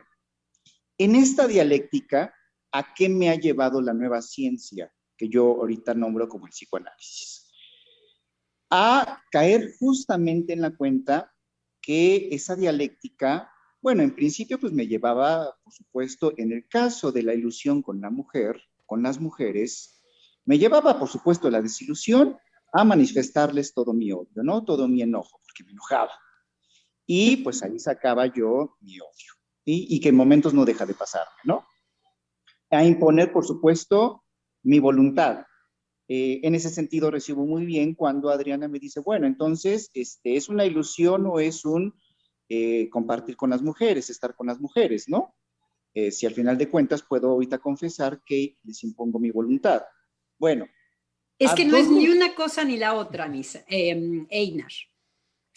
en esta dialéctica, ¿a qué me ha llevado la nueva ciencia que yo ahorita nombro como el psicoanálisis? A caer justamente en la cuenta que esa dialéctica, bueno, en principio pues me llevaba, por supuesto, en el caso de la ilusión con la mujer, con las mujeres, me llevaba, por supuesto, la desilusión a manifestarles todo mi odio, ¿no? Todo mi enojo, porque me enojaba. Y pues ahí sacaba yo mi odio. Y que en momentos no deja de pasarme, ¿no? A imponer, por supuesto, mi voluntad. En ese sentido recibo muy bien cuando Adriana me dice, bueno, entonces, ¿es una ilusión o es un compartir con las mujeres, estar con las mujeres, ¿no? Si al final de cuentas puedo ahorita confesar que les impongo mi voluntad. Bueno. Es que no es ni una cosa ni la otra, Einar.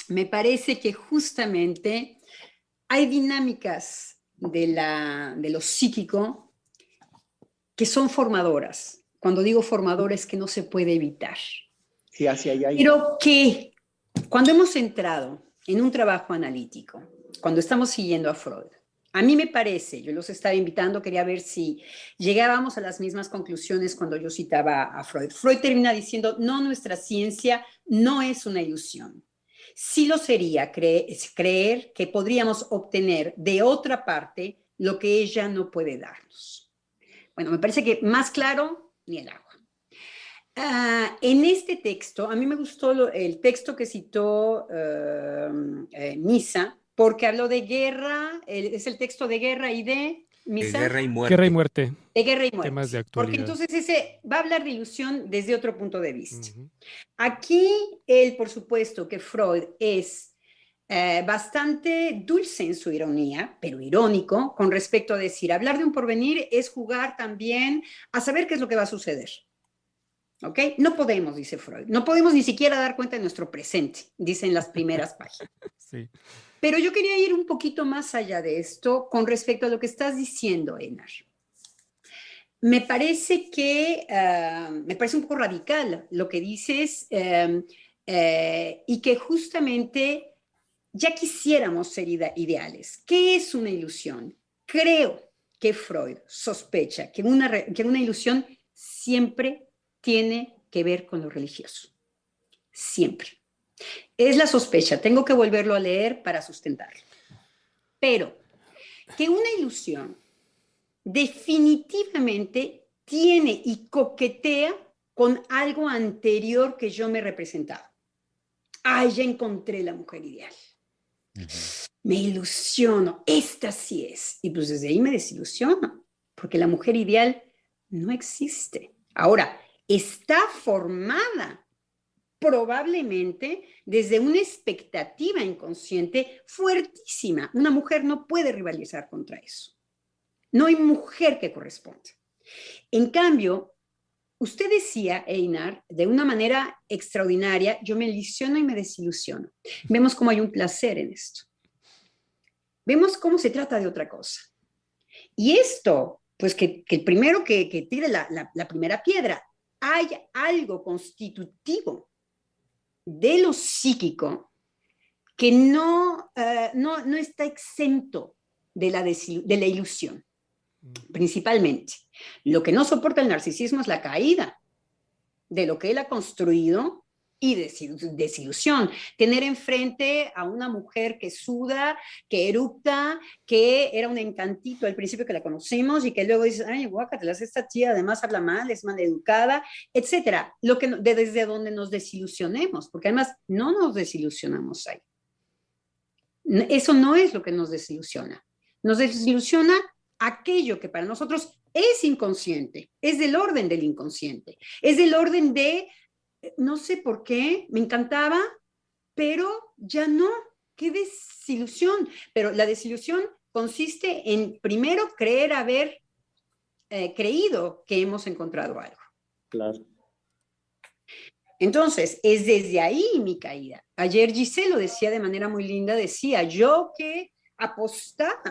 Me parece que justamente hay dinámicas de lo psíquico que son formadoras. Cuando digo formador es que no se puede evitar. Sí, hacia allá. Pero que cuando hemos entrado en un trabajo analítico, cuando estamos siguiendo a Freud, a mí me parece, yo los estaba invitando, quería ver si llegábamos a las mismas conclusiones cuando yo citaba a Freud. Freud termina diciendo, no, nuestra ciencia no es una ilusión. Sí lo sería creer que podríamos obtener de otra parte lo que ella no puede darnos. Bueno, me parece que más claro ni el agua. En este texto, a mí me gustó el texto que citó Misa, porque habló de guerra, es el texto de guerra y de Misa. Guerra y muerte. Guerra y muerte. De guerra y muerte. Temas de Porque actualidad. entonces ese va a hablar de ilusión desde otro punto de vista. Aquí, él, por supuesto, que Freud es bastante dulce en su ironía, pero irónico, con respecto a decir, hablar de un porvenir es jugar también a saber qué es lo que va a suceder. ¿Ok? No podemos, dice Freud, no podemos ni siquiera dar cuenta de nuestro presente, dicen las primeras páginas. Sí. Pero yo quería ir un poquito más allá de esto con respecto a lo que estás diciendo, Einar. Me parece un poco radical lo que dices y que justamente ya quisiéramos ser ideales. ¿Qué es una ilusión? Creo que Freud sospecha que una ilusión siempre tiene que ver con lo religioso. Siempre. Es la sospecha, tengo que volverlo a leer para sustentarlo. Pero que una ilusión definitivamente tiene y coquetea con algo anterior que yo me he representado. Ay, ya encontré la mujer ideal. Me ilusiono, esta sí es. Y pues desde ahí me desilusiono, porque la mujer ideal no existe. Ahora, está formada probablemente desde una expectativa inconsciente fuertísima. Una mujer no puede rivalizar contra eso. No hay mujer que corresponda. En cambio, usted decía, Einar, de una manera extraordinaria, yo me ilusiono y me desilusiono. Vemos cómo hay un placer en esto. Vemos cómo se trata de otra cosa. Y esto, pues que el primero que tire la primera piedra, hay algo constitutivo de lo psíquico que no está exento de la ilusión, principalmente. Lo que no soporta el narcisismo es la caída de lo que él ha construido y desilusión. Tener enfrente a una mujer que suda, que eructa, que era un encantito al principio que la conocimos y que luego dices, ay, guácatelas, esta tía además habla mal, es maleducada, etcétera. Desde donde nos desilusionemos, porque además no nos desilusionamos ahí. Eso no es lo que nos desilusiona. Nos desilusiona aquello que para nosotros es inconsciente, es del orden del inconsciente, es del orden de no sé por qué, me encantaba, pero ya no. ¡Qué desilusión! Pero la desilusión consiste en primero haber creído que hemos encontrado algo. Claro. Entonces, es desde ahí mi caída. Ayer Giselle lo decía de manera muy linda, decía, yo que apostaba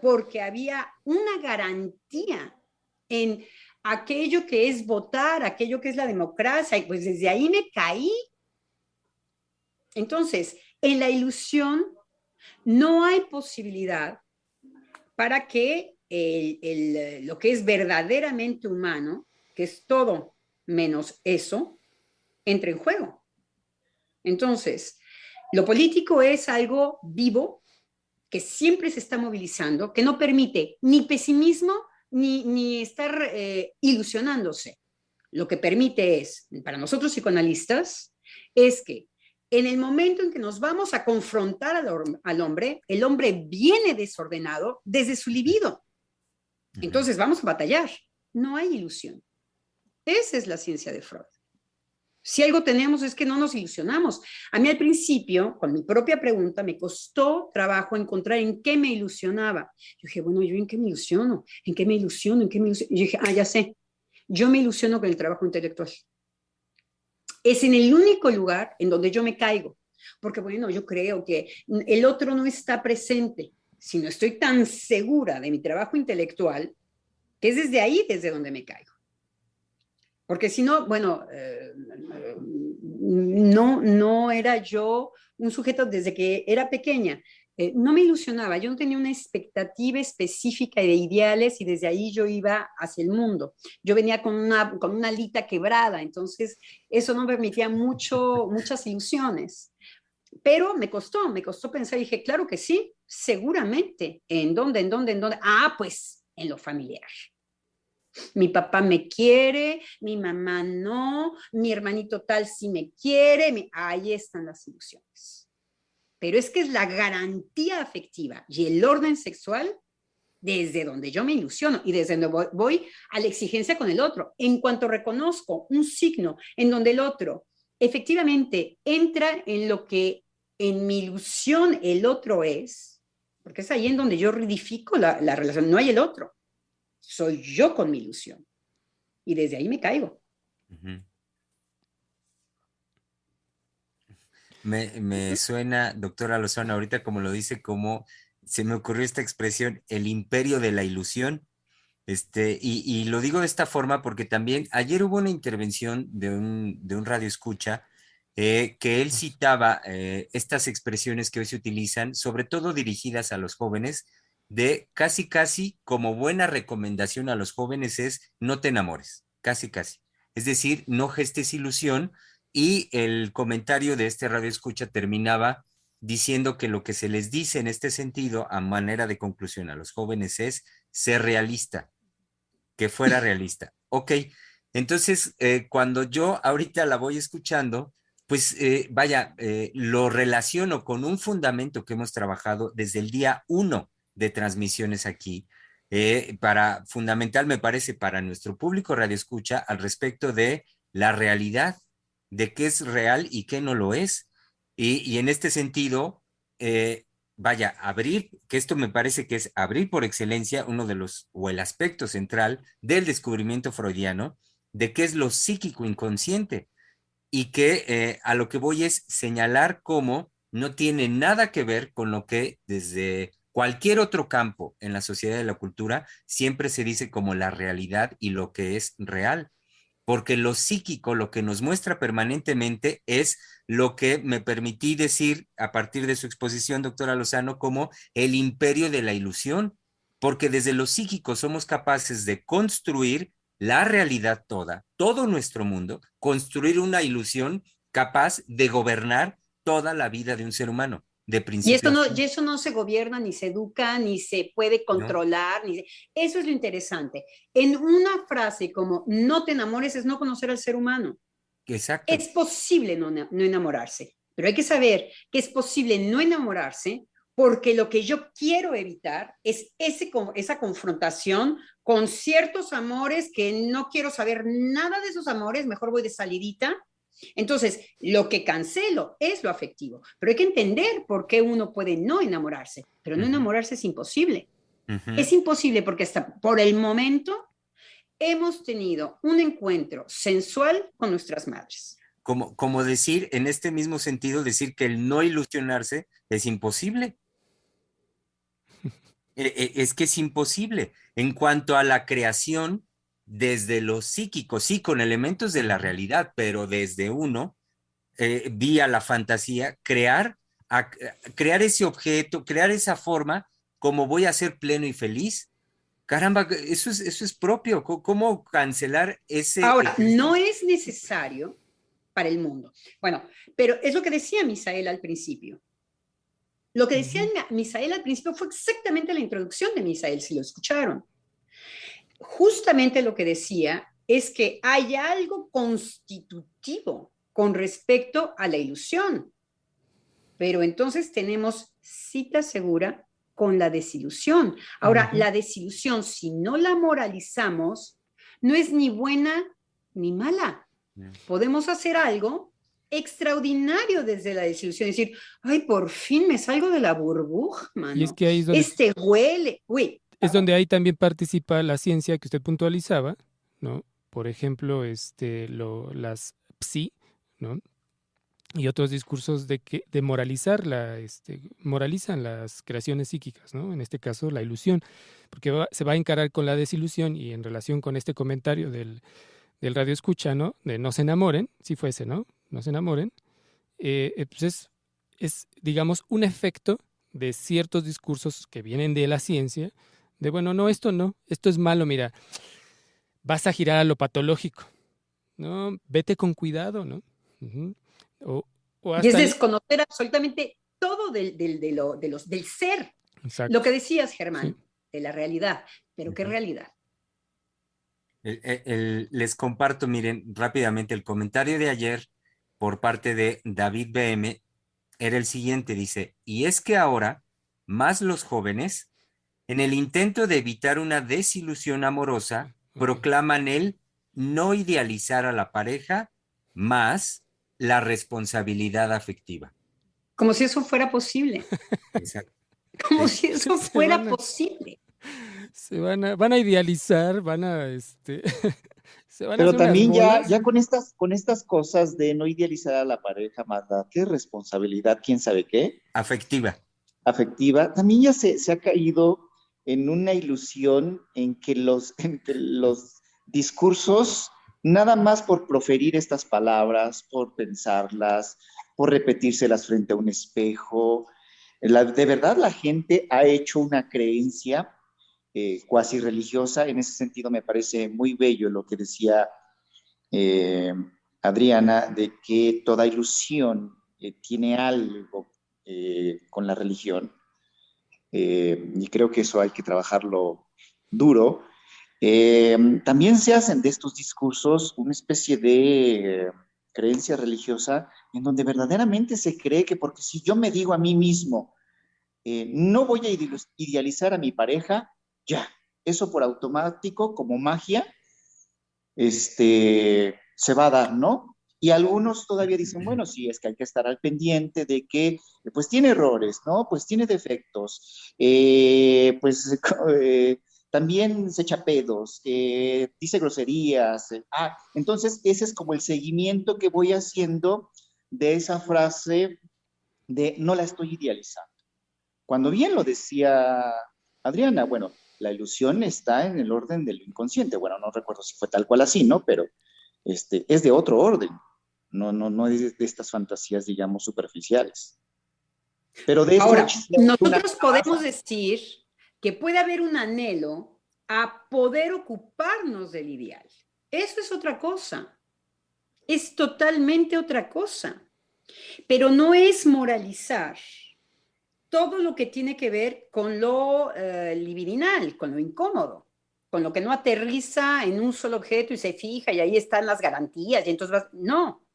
porque había una garantía en aquello que es votar, aquello que es la democracia, y pues desde ahí me caí. Entonces, en la ilusión no hay posibilidad para que lo que es verdaderamente humano, que es todo menos eso, entre en juego. Entonces, lo político es algo vivo, que siempre se está movilizando, que no permite ni pesimismo, ni estar ilusionándose. Lo que permite es, para nosotros psicoanalistas, es que en el momento en que nos vamos a confrontar al hombre, el hombre viene desordenado desde su libido. Entonces vamos a batallar. No hay ilusión. Esa es la ciencia de Freud. Si algo tenemos es que no nos ilusionamos. A mí al principio, con mi propia pregunta, me costó trabajo encontrar en qué me ilusionaba. Yo dije, bueno, ¿yo en qué me ilusiono? ¿En qué me ilusiono? ¿En qué me ilusiono? Y yo dije, ya sé. Yo me ilusiono con el trabajo intelectual. Es en el único lugar en donde yo me caigo. Porque, bueno, yo creo que el otro no está presente. Si no estoy tan segura de mi trabajo intelectual, que es desde ahí desde donde me caigo. Porque si no, bueno, no era yo un sujeto desde que era pequeña. No me ilusionaba, yo no tenía una expectativa específica de ideales y desde ahí yo iba hacia el mundo. Yo venía con una alita quebrada, entonces eso no permitía muchas ilusiones. Pero me costó pensar, y dije, claro que sí, seguramente. ¿En dónde? ¿En dónde? ¿En dónde? Ah, pues en lo familiar. Mi papá me quiere, mi mamá no, mi hermanito tal sí me quiere, ahí están las ilusiones. Pero es que es la garantía afectiva y el orden sexual desde donde yo me ilusiono y desde donde voy a la exigencia con el otro. En cuanto reconozco un signo en donde el otro efectivamente entra en lo que en mi ilusión el otro es, porque es ahí en donde yo ridifico la relación, no hay el otro, soy yo con mi ilusión. Y desde ahí me caigo. Uh-huh. Me suena, doctora Lozano, ahorita como lo dice, como se me ocurrió esta expresión, el imperio de la ilusión. Y lo digo de esta forma porque también ayer hubo una intervención de un radio escucha que él citaba estas expresiones que hoy se utilizan, sobre todo dirigidas a los jóvenes, de casi como buena recomendación a los jóvenes es no te enamores, casi. Es decir, no gestes ilusión, y el comentario de este radio escucha terminaba diciendo que lo que se les dice en este sentido, a manera de conclusión a los jóvenes, es ser realista, que fuera realista. Ok, entonces cuando yo ahorita la voy escuchando, pues lo relaciono con un fundamento que hemos trabajado desde el día 1 de transmisiones aquí, fundamental me parece para nuestro público radioescucha al respecto de la realidad, de qué es real y qué no lo es. Y en este sentido, abrir, que esto me parece que es abrir por excelencia uno de los, o el aspecto central del descubrimiento freudiano, de qué es lo psíquico inconsciente, y que a lo que voy es señalar cómo no tiene nada que ver con lo que desde cualquier otro campo en la sociedad y la cultura siempre se dice como la realidad y lo que es real. Porque lo psíquico, lo que nos muestra permanentemente es lo que me permití decir a partir de su exposición, doctora Lozano, como el imperio de la ilusión, porque desde lo psíquico somos capaces de construir la realidad toda, todo nuestro mundo, construir una ilusión capaz de gobernar toda la vida de un ser humano, de principio a fin. Y eso no se gobierna, ni se educa, ni se puede controlar. No. Eso es lo interesante. En una frase como no te enamores es no conocer al ser humano. Exacto. Es posible no enamorarse, pero hay que saber que es posible no enamorarse porque lo que yo quiero evitar es esa confrontación con ciertos amores que no quiero saber nada de esos amores, mejor voy de salidita. Entonces, lo que cancelo es lo afectivo, pero hay que entender por qué uno puede no enamorarse, pero no enamorarse es imposible. Es imposible porque hasta por el momento hemos tenido un encuentro sensual con nuestras madres. Como decir, en este mismo sentido, decir que el no ilusionarse es imposible. Es que es imposible. En cuanto a la creación, desde lo psíquico, sí, con elementos de la realidad, pero desde uno, vía la fantasía, crear ese objeto, crear esa forma, como voy a ser pleno y feliz. Caramba, eso es propio. ¿Cómo cancelar ese? Ahora, no es necesario para el mundo. Bueno, pero es lo que decía Misael al principio. Lo que decía Misael al principio fue exactamente la introducción de Misael, si lo escucharon. Justamente lo que decía es que hay algo constitutivo con respecto a la ilusión. Pero entonces tenemos cita segura con la desilusión. Ahora, la desilusión, si no la moralizamos, no es ni buena ni mala. Podemos hacer algo extraordinario desde la desilusión, decir, ay, por fin me salgo de la burbuja, mano. Y es que ahí es donde, huele. Uy, es donde ahí también participa la ciencia que usted puntualizaba, ¿no? Por ejemplo, las psi, ¿no? Y otros discursos de moralizar moralizan las creaciones psíquicas, ¿no? En este caso, la ilusión, porque se va a encarar con la desilusión, y en relación con este comentario del radio escucha, ¿no? De no se enamoren, si fuese, ¿no? No se enamoren. Pues es, digamos, un efecto de ciertos discursos que vienen de la ciencia, de bueno, no, esto es malo, mira, vas a girar a lo patológico, ¿no? Vete con cuidado, ¿no? Uh-huh. O Y es hasta desconocer absolutamente todo del ser. Exacto. Lo que decías, Germán, Sí. de la realidad. Pero ¿qué realidad? Les comparto, miren, rápidamente el comentario de ayer por parte de David BM era el siguiente, dice, y es que ahora, más los jóvenes, en el intento de evitar una desilusión amorosa, proclaman el no idealizar a la pareja más la responsabilidad afectiva. Como si eso fuera posible. Exacto. Como si eso fuera posible. Van a idealizar, se van Pero a hacer también unas ya con estas cosas de no idealizar a la pareja, Magda, qué responsabilidad, quién sabe qué. Afectiva. Afectiva, también ya se ha caído en una ilusión en que los discursos, nada más por proferir estas palabras, por pensarlas, por repetírselas frente a un espejo, de verdad la gente ha hecho una creencia cuasi religiosa. En ese sentido me parece muy bello lo que decía Adriana, de que toda ilusión tiene algo con la religión, y creo que eso hay que trabajarlo duro. También se hacen de estos discursos una especie de creencia religiosa en donde verdaderamente se cree que porque si yo me digo a mí mismo, no voy a idealizar a mi pareja, ya, eso por automático, como magia, se va a dar, ¿no? Y algunos todavía dicen, bueno, sí, es que hay que estar al pendiente de que, pues tiene errores, ¿no? Pues tiene defectos, también se echa pedos, dice groserías. Entonces ese es como el seguimiento que voy haciendo de esa frase de no la estoy idealizando. Cuando bien lo decía Adriana, bueno, la ilusión está en el orden de lo inconsciente. Bueno, no recuerdo si fue tal cual así, ¿no? Pero es de otro orden. No es de estas fantasías, digamos, superficiales. Pero de Ahora, hecho, nosotros podemos decir que puede haber un anhelo a poder ocuparnos del ideal. Eso es otra cosa. Es totalmente otra cosa. Pero no es moralizar todo lo que tiene que ver con lo libidinal, con lo incómodo, con lo que no aterriza en un solo objeto y se fija y ahí están las garantías y entonces no,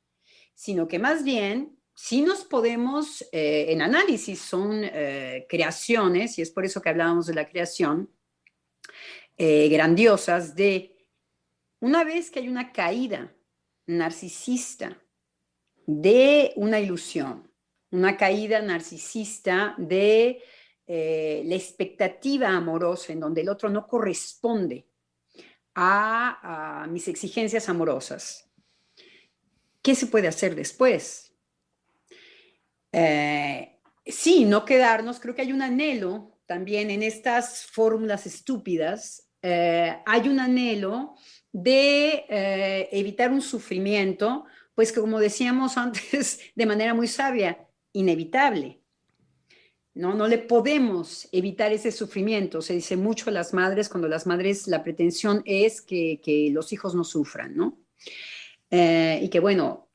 sino que más bien sí nos podemos, en análisis son creaciones, y es por eso que hablábamos de la creación, grandiosas de una vez que hay una caída narcisista de una ilusión, una caída narcisista de la expectativa amorosa en donde el otro no corresponde a mis exigencias amorosas. ¿Qué se puede hacer después? Sí, no quedarnos, creo que hay un anhelo también en estas fórmulas estúpidas, hay un anhelo de evitar un sufrimiento, pues que como decíamos antes de manera muy sabia, inevitable. No le podemos evitar ese sufrimiento. Se dice mucho a las madres, cuando las madres, la pretensión es que los hijos no sufran, ¿no? Y que bueno,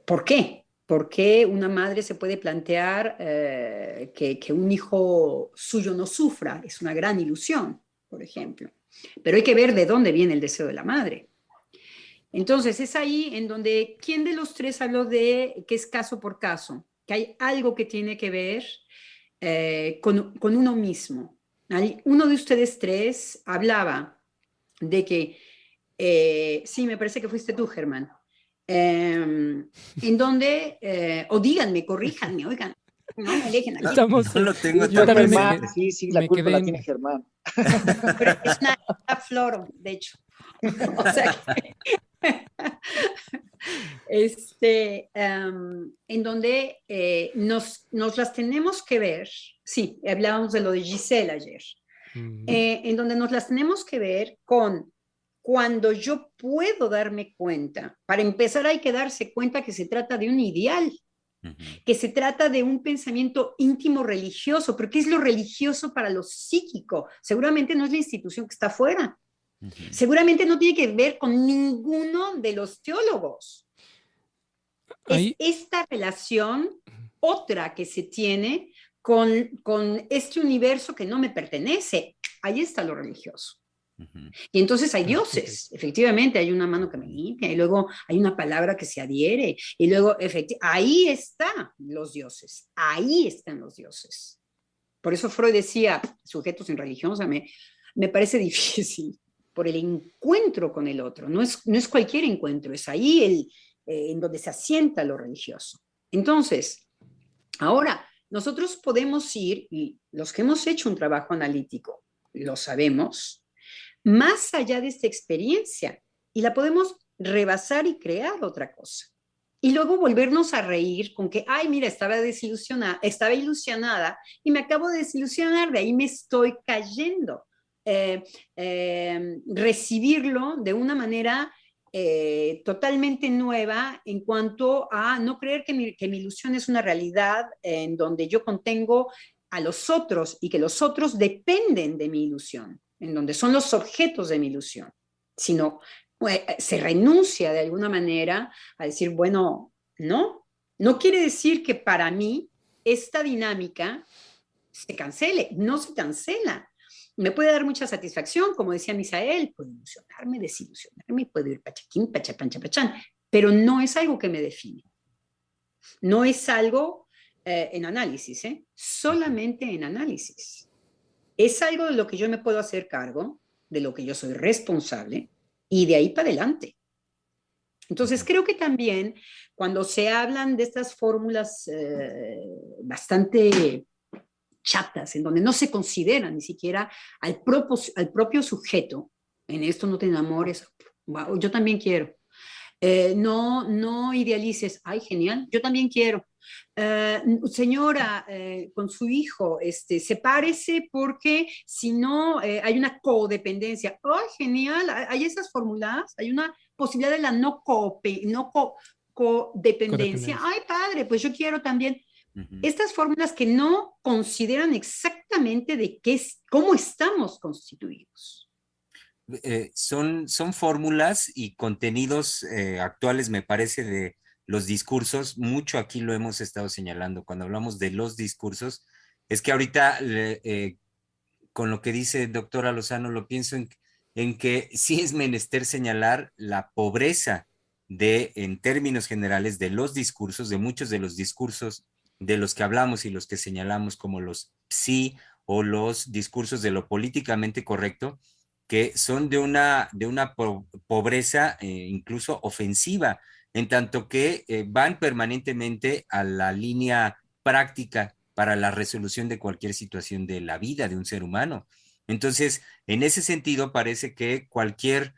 ¿por qué? ¿Por qué una madre se puede plantear que un hijo suyo no sufra? Es una gran ilusión, por ejemplo. Pero hay que ver de dónde viene el deseo de la madre. Entonces, es ahí en donde, ¿quién de los tres habló de que es caso por caso? Que hay algo que tiene que ver con uno mismo. Uno de ustedes tres hablaba de que, sí, me parece que fuiste tú, Germán, en donde, o díganme, corríjanme, oigan, no me dejen aquí. No lo tengo yo tan también presente. Sí, la culpa la tiene Germán. Pero es una flor, de hecho. O sea que, en donde nos las tenemos que ver, sí, hablábamos de lo de Giselle ayer, en donde nos las tenemos que ver con cuando yo puedo darme cuenta, para empezar hay que darse cuenta que se trata de un ideal, que se trata de un pensamiento íntimo religioso, pero ¿qué es lo religioso para lo psíquico? Seguramente no es la institución que está afuera, seguramente no tiene que ver con ninguno de los teólogos. Ahí, Es esta relación, otra que se tiene con este universo que no me pertenece. Ahí está lo religioso. Y entonces hay dioses, efectivamente, hay una mano que me limpia, y luego hay una palabra que se adhiere, y luego, ahí están los dioses, ahí están los dioses. Por eso Freud decía, sujetos sin religión, o sea, me parece difícil, por el encuentro con el otro, no es cualquier encuentro, es ahí en donde se asienta lo religioso. Entonces, ahora, nosotros podemos ir, y los que hemos hecho un trabajo analítico, lo sabemos, más allá de esta experiencia y la podemos rebasar y crear otra cosa. Y luego volvernos a reír con que, ay, mira, estaba ilusionada y me acabo de desilusionar, de ahí me estoy cayendo. Recibirlo de una manera totalmente nueva en cuanto a no creer que mi ilusión es una realidad en donde yo contengo a los otros y que los otros dependen de mi ilusión, en donde son los objetos de mi ilusión, sino se renuncia de alguna manera a decir, bueno, no quiere decir que para mí esta dinámica se cancele, no se cancela. Me puede dar mucha satisfacción, como decía Misael, puedo ilusionarme, desilusionarme, puedo ir pachaquín, pachapán, chapachán, pero no es algo que me define. No es algo en análisis, solamente en análisis. Es algo de lo que yo me puedo hacer cargo, de lo que yo soy responsable, y de ahí para adelante. Entonces, creo que también cuando se hablan de estas fórmulas bastante chatas, en donde no se considera ni siquiera al propio sujeto, en esto no te enamores, wow, yo también quiero. No idealices, ay, genial, yo también quiero. Señora, con su hijo, sepárese porque si no hay una codependencia. ¡Ay, genial! Hay esas fórmulas, hay una posibilidad de la codependencia. ¡Ay, padre! Pues yo quiero también. Estas fórmulas que no consideran exactamente cómo estamos constituidos. Son fórmulas y contenidos actuales, me parece, de los discursos. Mucho aquí lo hemos estado señalando cuando hablamos de los discursos. Es que ahorita, con lo que dice doctora Lozano, lo pienso en que sí es menester señalar la pobreza en términos generales, de los discursos, de muchos de los discursos de los que hablamos y los que señalamos como los psi o los discursos de lo políticamente correcto, que son de una pobreza incluso ofensiva, en tanto que van permanentemente a la línea práctica para la resolución de cualquier situación de la vida de un ser humano. Entonces, en ese sentido, parece que cualquier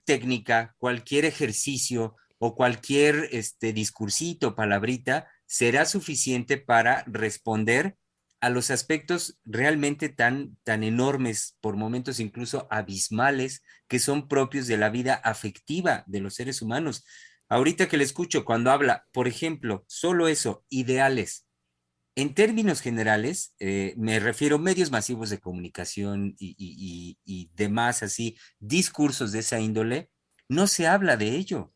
técnica, cualquier ejercicio o cualquier discursito, palabrita, será suficiente para responder a los aspectos realmente tan enormes, por momentos incluso abismales, que son propios de la vida afectiva de los seres humanos. Ahorita que le escucho cuando habla, por ejemplo, solo eso, ideales. En términos generales, me refiero a medios masivos de comunicación y demás así, discursos de esa índole, no se habla de ello.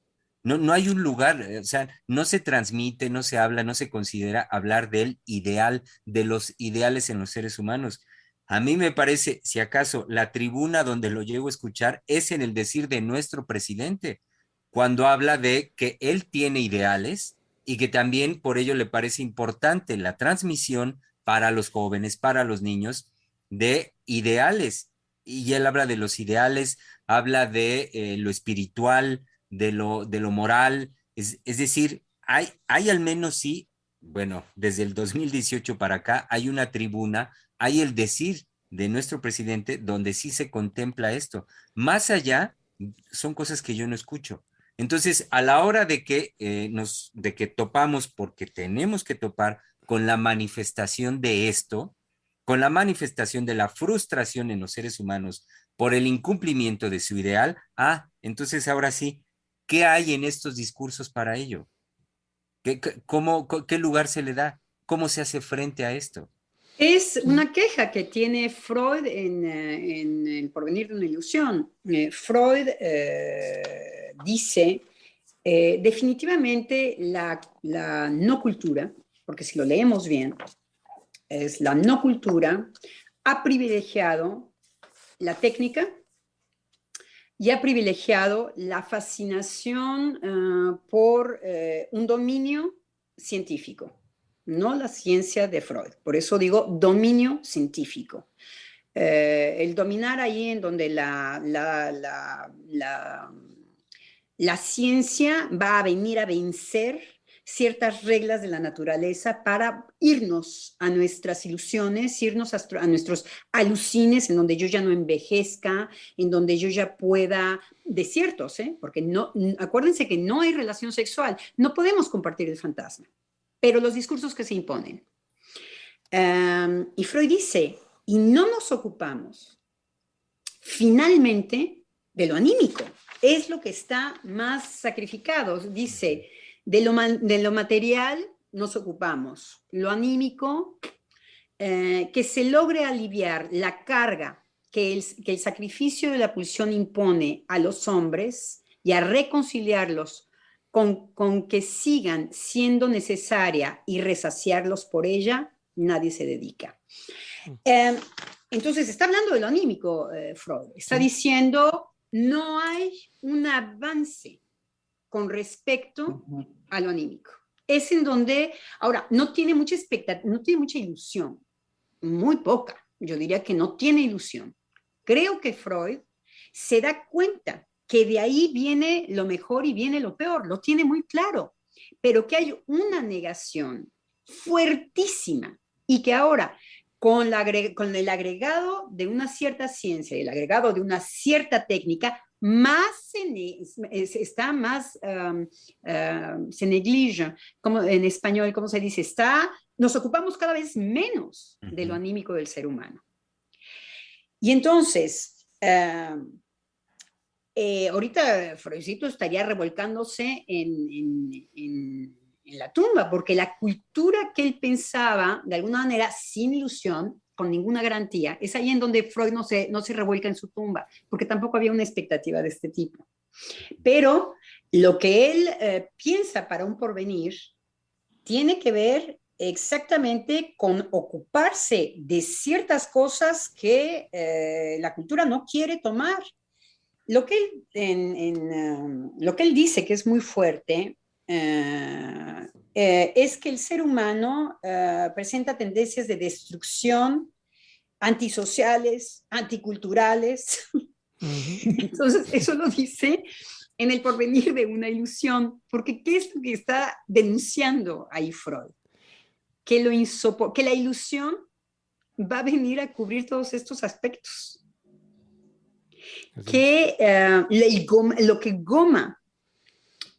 No hay un lugar, o sea, no se transmite, no se habla, no se considera hablar del ideal, de los ideales en los seres humanos. A mí me parece, si acaso, la tribuna donde lo llego a escuchar es en el decir de nuestro presidente, cuando habla de que él tiene ideales y que también por ello le parece importante la transmisión para los jóvenes, para los niños, de ideales. Y él habla de los ideales, habla de lo espiritual, de lo moral, es decir, hay al menos sí, bueno, desde el 2018 para acá, hay una tribuna, hay el decir de nuestro presidente donde sí se contempla esto. Más allá, son cosas que yo no escucho. Entonces, a la hora de que, de que topamos, porque tenemos que topar con la manifestación de esto, con la manifestación de la frustración en los seres humanos por el incumplimiento de su ideal. Entonces ahora sí, ¿qué hay en estos discursos para ello? ¿Qué lugar se le da? ¿Cómo se hace frente a esto? Es una queja que tiene Freud en El porvenir de una ilusión. Freud dice definitivamente la no cultura, porque si lo leemos bien, es la no cultura, ha privilegiado la técnica y ha privilegiado la fascinación por un dominio científico, no la ciencia de Freud. Por eso digo dominio científico. El dominar ahí en donde la ciencia va a venir a vencer ciertas reglas de la naturaleza para irnos a nuestras ilusiones, irnos a nuestros alucines, en donde yo ya no envejezca, en donde yo ya pueda, desiertos, porque no, acuérdense que no hay relación sexual, no podemos compartir el fantasma, pero los discursos que se imponen. Y Freud dice, y no nos ocupamos finalmente de lo anímico, es lo que está más sacrificado. Dice, de lo material nos ocupamos, lo anímico, que se logre aliviar la carga que el sacrificio de la pulsión impone a los hombres y a reconciliarlos con que sigan siendo necesaria y resaciarlos por ella, nadie se dedica. Entonces, está hablando de lo anímico, Freud. Está diciendo, no hay un avance con respecto a lo anímico. Es en donde, ahora, no tiene mucha expectativa, no tiene mucha ilusión, muy poca. Yo diría que no tiene ilusión. Creo que Freud se da cuenta que de ahí viene lo mejor y viene lo peor, lo tiene muy claro, pero que hay una negación fuertísima y que ahora, con el agregado de una cierta ciencia y el agregado de una cierta técnica, está más, se neglige, como en español, ¿cómo se dice? Nos ocupamos cada vez menos de lo anímico del ser humano. Y entonces, ahorita Freudcito estaría revolcándose en la tumba, porque la cultura que él pensaba, de alguna manera, sin ilusión, con ninguna garantía, es ahí en donde Freud no se revuelca en su tumba, porque tampoco había una expectativa de este tipo. Pero lo que él piensa para un porvenir tiene que ver exactamente con ocuparse de ciertas cosas que la cultura no quiere tomar. Lo que él dice, que es muy fuerte, es que el ser humano presenta tendencias de destrucción, antisociales, anticulturales. Entonces, eso lo dice en El porvenir de una ilusión, porque ¿qué es lo que está denunciando ahí Freud? Que la ilusión va a venir a cubrir todos estos aspectos. Que lo que goma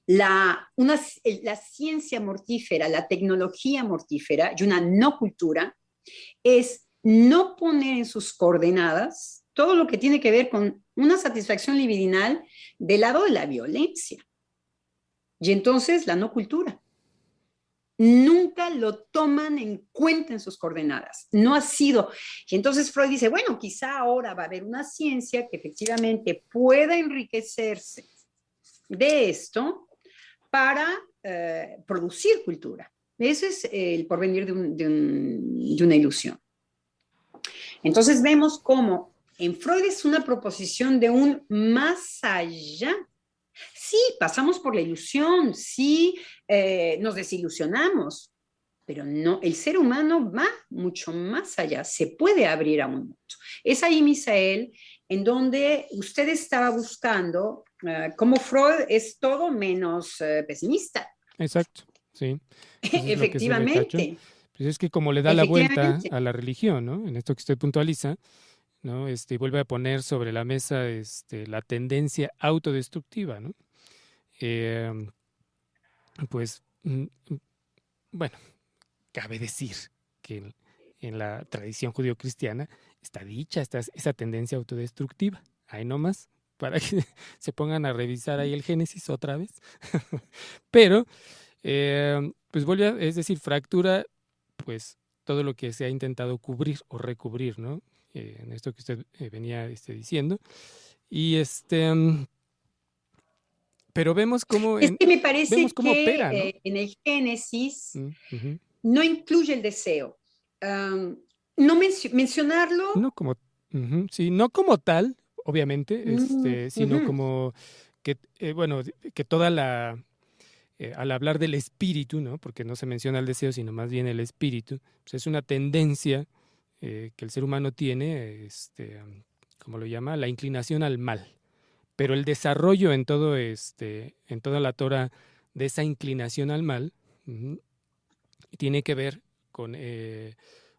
la ciencia mortífera, la tecnología mortífera y una no cultura es no poner en sus coordenadas todo lo que tiene que ver con una satisfacción libidinal del lado de la violencia. Y entonces la no cultura. Nunca lo toman en cuenta en sus coordenadas. No ha sido. Y entonces Freud dice, bueno, quizá ahora va a haber una ciencia que efectivamente pueda enriquecerse de esto para producir cultura. Ese es el porvenir de una ilusión. Entonces vemos cómo en Freud es una proposición de un más allá. Sí, pasamos por la ilusión, sí, nos desilusionamos, pero no, el ser humano va mucho más allá, se puede abrir a un mundo. Es ahí, Misael, en donde usted estaba buscando cómo Freud es todo menos pesimista. Exacto, sí. Efectivamente. Pues es que como le da la vuelta a la religión, ¿no? En esto que usted puntualiza, ¿no? Vuelve a poner sobre la mesa la tendencia autodestructiva, ¿no? Pues, bueno, cabe decir que en la tradición judio-cristiana está dicha esa tendencia autodestructiva. Ahí nomás, para que se pongan a revisar ahí el Génesis otra vez. Pero, pues es decir, fractura, pues todo lo que se ha intentado cubrir o recubrir, ¿no? En esto que usted venía diciendo. Y pero vemos cómo, Es que me parece vemos cómo que opera, ¿no? en el Génesis Uh-huh. no incluye el deseo. No mencionarlo. No como, sí, no como tal, obviamente, sino Ujú. como que, bueno, que toda la, al hablar del espíritu, ¿no? Porque no se menciona el deseo, sino más bien el espíritu, pues es una tendencia que el ser humano tiene, ¿cómo lo llama? La inclinación al mal. Pero el desarrollo en todo en toda la Torah de esa inclinación al mal, tiene que ver con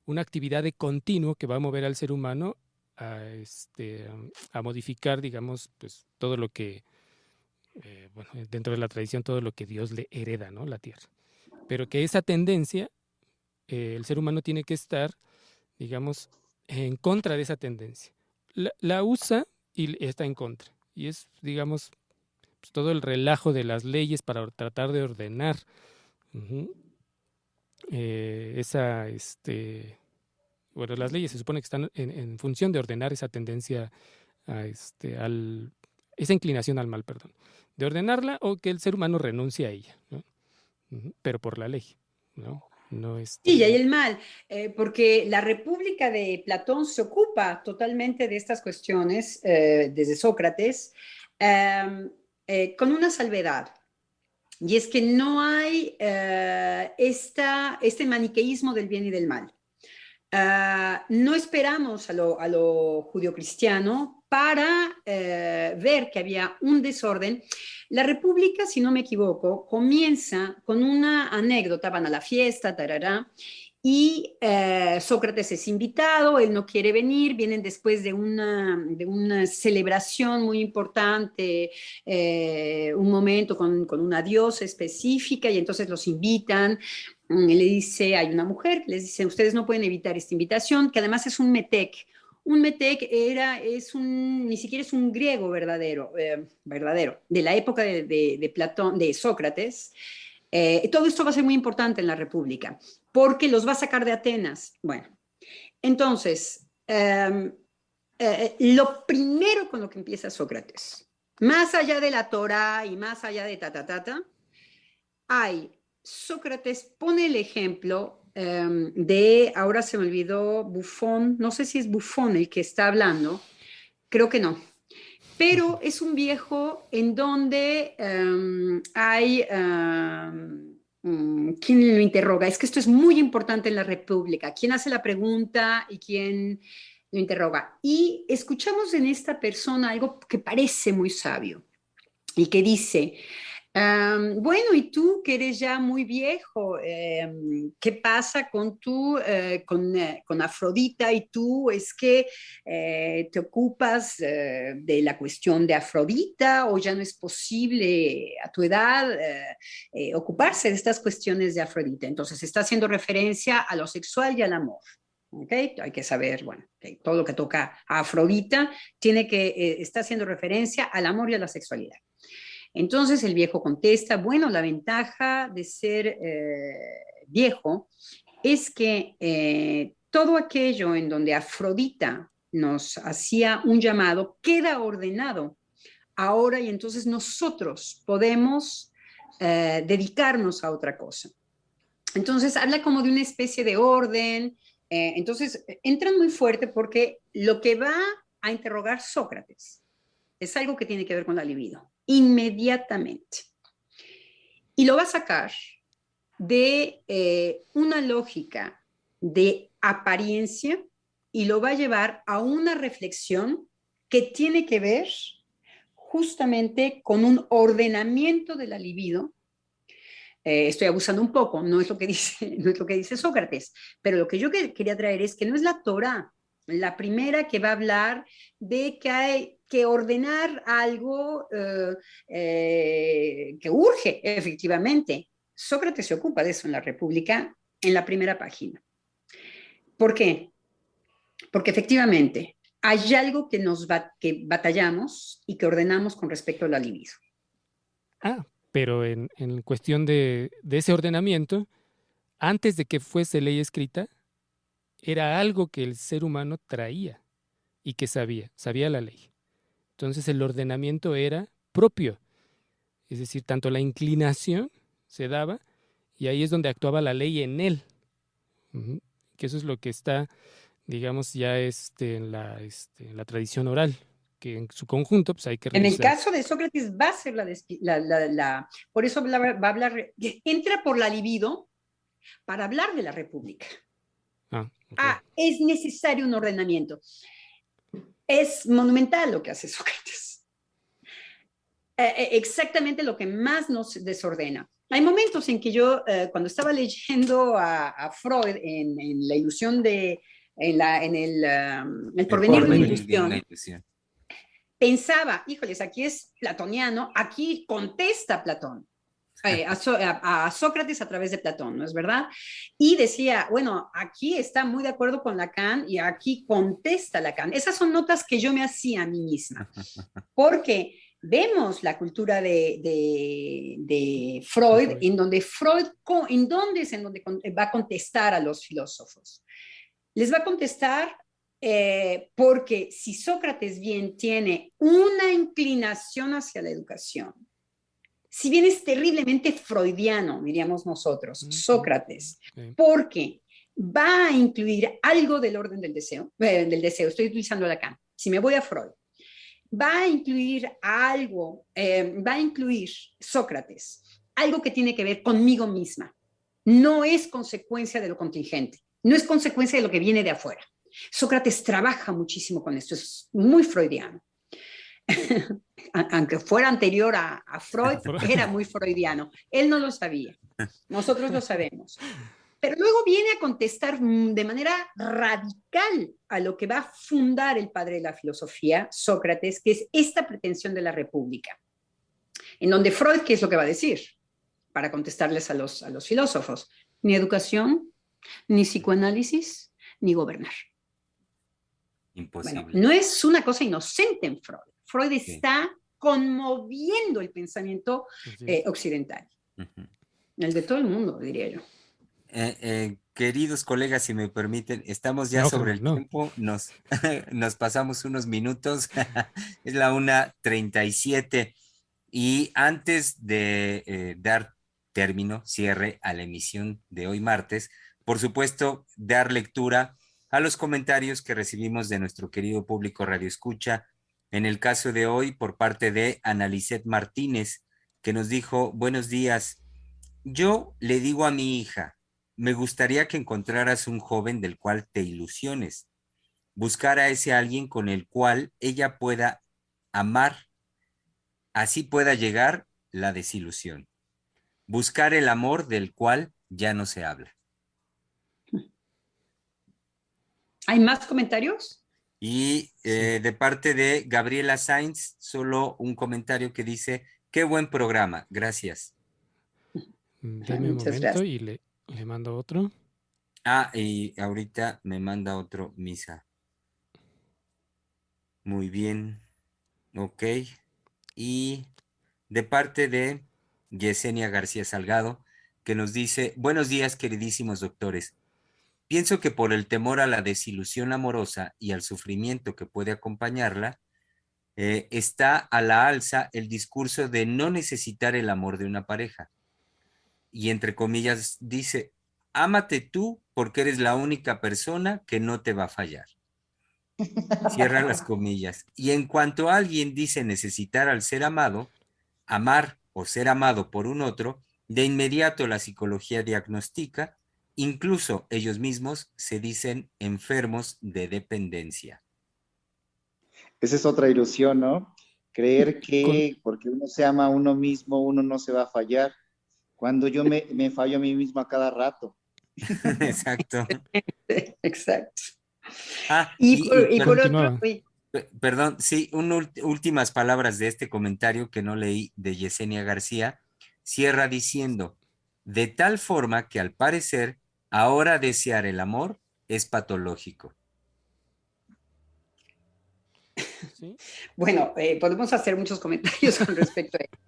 una actividad de continuo que va a mover al ser humano a modificar, digamos, pues todo lo que, bueno, dentro de la tradición, todo lo que Dios le hereda, ¿no? La tierra. Pero que esa tendencia, el ser humano tiene que estar, digamos, en contra de esa tendencia. La usa y está en contra. Y es, digamos, pues, todo el relajo de las leyes para tratar de ordenar esa, bueno, las leyes se supone que están en función de ordenar esa tendencia a esa inclinación al mal, perdón, de ordenarla o que el ser humano renuncie a ella, ¿no? Pero por la ley, ¿no? No Sí, y hay el mal, porque la República de Platón se ocupa totalmente de estas cuestiones desde Sócrates, con una salvedad. Y es que no hay este maniqueísmo del bien y del mal. No esperamos a lo judio-cristiano para ver que había un desorden. La República, si no me equivoco, comienza con una anécdota, van a la fiesta, tarará, y Sócrates es invitado, él no quiere venir, vienen después de una celebración muy importante, un momento con una diosa específica, y entonces los invitan. Le dice, hay una mujer, les dice, ustedes no pueden evitar esta invitación, que además es un metec. Un metec ni siquiera es un griego verdadero, de la época de Platón, de Sócrates. Todo esto va a ser muy importante en la República, porque los va a sacar de Atenas. Bueno, entonces, lo primero con lo que empieza Sócrates, más allá de la Torá y más allá de Sócrates pone el ejemplo ahora se me olvidó, Bufón, no sé si es Bufón el que está hablando, creo que no, pero es un viejo en donde hay... ¿quién lo interroga? Es que esto es muy importante en la República. ¿Quién hace la pregunta y quién lo interroga? Y escuchamos en esta persona algo que parece muy sabio y que dice... bueno, y tú que eres ya muy viejo, ¿qué pasa con Afrodita? Y tú es que te ocupas de la cuestión de Afrodita o ya no es posible a tu edad ocuparse de estas cuestiones de Afrodita. Entonces está haciendo referencia a lo sexual y al amor. Okay. Hay que saber, bueno, todo lo que toca a Afrodita está haciendo referencia al amor y a la sexualidad. Entonces el viejo contesta, bueno, la ventaja de ser viejo es que todo aquello en donde Afrodita nos hacía un llamado queda ordenado ahora y entonces nosotros podemos dedicarnos a otra cosa. Entonces habla como de una especie de orden. Entonces entran muy fuerte porque lo que va a interrogar Sócrates es algo que tiene que ver con la libido, inmediatamente. Y lo va a sacar de una lógica de apariencia y lo va a llevar a una reflexión que tiene que ver justamente con un ordenamiento de la libido. Estoy abusando un poco, no es lo que dice Sócrates, pero lo que yo quería traer es que no es la Torá la primera que va a hablar de que hay que ordenar algo que urge, efectivamente. Sócrates se ocupa de eso en la República, en la primera página. ¿Por qué? Porque efectivamente hay algo que batallamos y que ordenamos con respecto a la libido. Pero en cuestión de ese ordenamiento, antes de que fuese ley escrita, era algo que el ser humano traía y que sabía la ley. Entonces el ordenamiento era propio, es decir, tanto la inclinación se daba y ahí es donde actuaba la ley en él. Ujú. Que eso es lo que está, digamos, ya en la tradición oral, que en su conjunto pues hay que En el revisar. caso de Sócrates va a ser por eso va a hablar, entra por la libido para hablar de la república. Okay. Es necesario un ordenamiento. Es monumental lo que hace Sócrates. Exactamente lo que más nos desordena. Hay momentos en que yo, cuando estaba leyendo a Freud en la ilusión en el porvenir de una ilusión, pensaba, híjoles, aquí es platoniano, aquí contesta Platón. A Sócrates a través de Platón, ¿no es verdad? Y decía, bueno, aquí está muy de acuerdo con Lacan y aquí contesta Lacan. Esas son notas que yo me hacía a mí misma, porque vemos la cultura de Freud, en donde Freud, en donde va a contestar a los filósofos. Les va a contestar porque si Sócrates bien tiene una inclinación hacia la educación, si bien es terriblemente freudiano, diríamos nosotros, Sócrates, porque va a incluir algo del orden del deseo, estoy utilizando Lacan, si me voy a Freud, va a incluir algo, va a incluir Sócrates, algo que tiene que ver conmigo misma, no es consecuencia de lo contingente, no es consecuencia de lo que viene de afuera. Sócrates trabaja muchísimo con esto, es muy freudiano. Aunque fuera anterior a Freud, era muy freudiano. Él no lo sabía, nosotros lo sabemos. Pero luego viene a contestar de manera radical a lo que va a fundar el padre de la filosofía, Sócrates, que es esta pretensión de la república. En donde Freud, ¿qué es lo que va a decir? Para contestarles a los filósofos, ni educación, ni psicoanálisis, ni gobernar. Imposible. Bueno, no es una cosa inocente en Freud. Freud está conmoviendo el pensamiento occidental. El de todo el mundo, diría yo. Queridos colegas, si me permiten, estamos ya sobre el tiempo, nos pasamos unos minutos, es la 1:37 y antes de dar término, cierre a la emisión de hoy martes, por supuesto, dar lectura a los comentarios que recibimos de nuestro querido público Radio Escucha, en el caso de hoy por parte de Analicet Martínez, que nos dijo, buenos días, yo le digo a mi hija, me gustaría que encontraras un joven del cual te ilusiones, buscar a ese alguien con el cual ella pueda amar, así pueda llegar la desilusión, buscar el amor del cual ya no se habla. ¿Hay más comentarios? Y de parte de Gabriela Sainz, solo un comentario que dice, qué buen programa, gracias. Deme un momento y le mando otro. Y ahorita me manda otro Misa. Muy bien, ok. Y de parte de Yesenia García Salgado, que nos dice, buenos días, queridísimos doctores. Pienso que por el temor a la desilusión amorosa y al sufrimiento que puede acompañarla, está a la alza el discurso de no necesitar el amor de una pareja. Y entre comillas dice, ámate tú porque eres la única persona que no te va a fallar. Cierra las comillas. Y en cuanto alguien dice necesitar al ser amado, amar o ser amado por un otro, de inmediato la psicología diagnostica, incluso ellos mismos se dicen enfermos de dependencia. Esa es otra ilusión, ¿no? Creer que porque uno se ama a uno mismo, uno no se va a fallar. Cuando yo me fallo a mí mismo a cada rato. Exacto. Exacto. Y por otro... Perdón, sí, últimas palabras de este comentario que no leí de Yesenia García. Cierra diciendo, de tal forma que al parecer, ahora desear el amor es patológico? ¿Sí? Bueno, podemos hacer muchos comentarios con respecto a eso.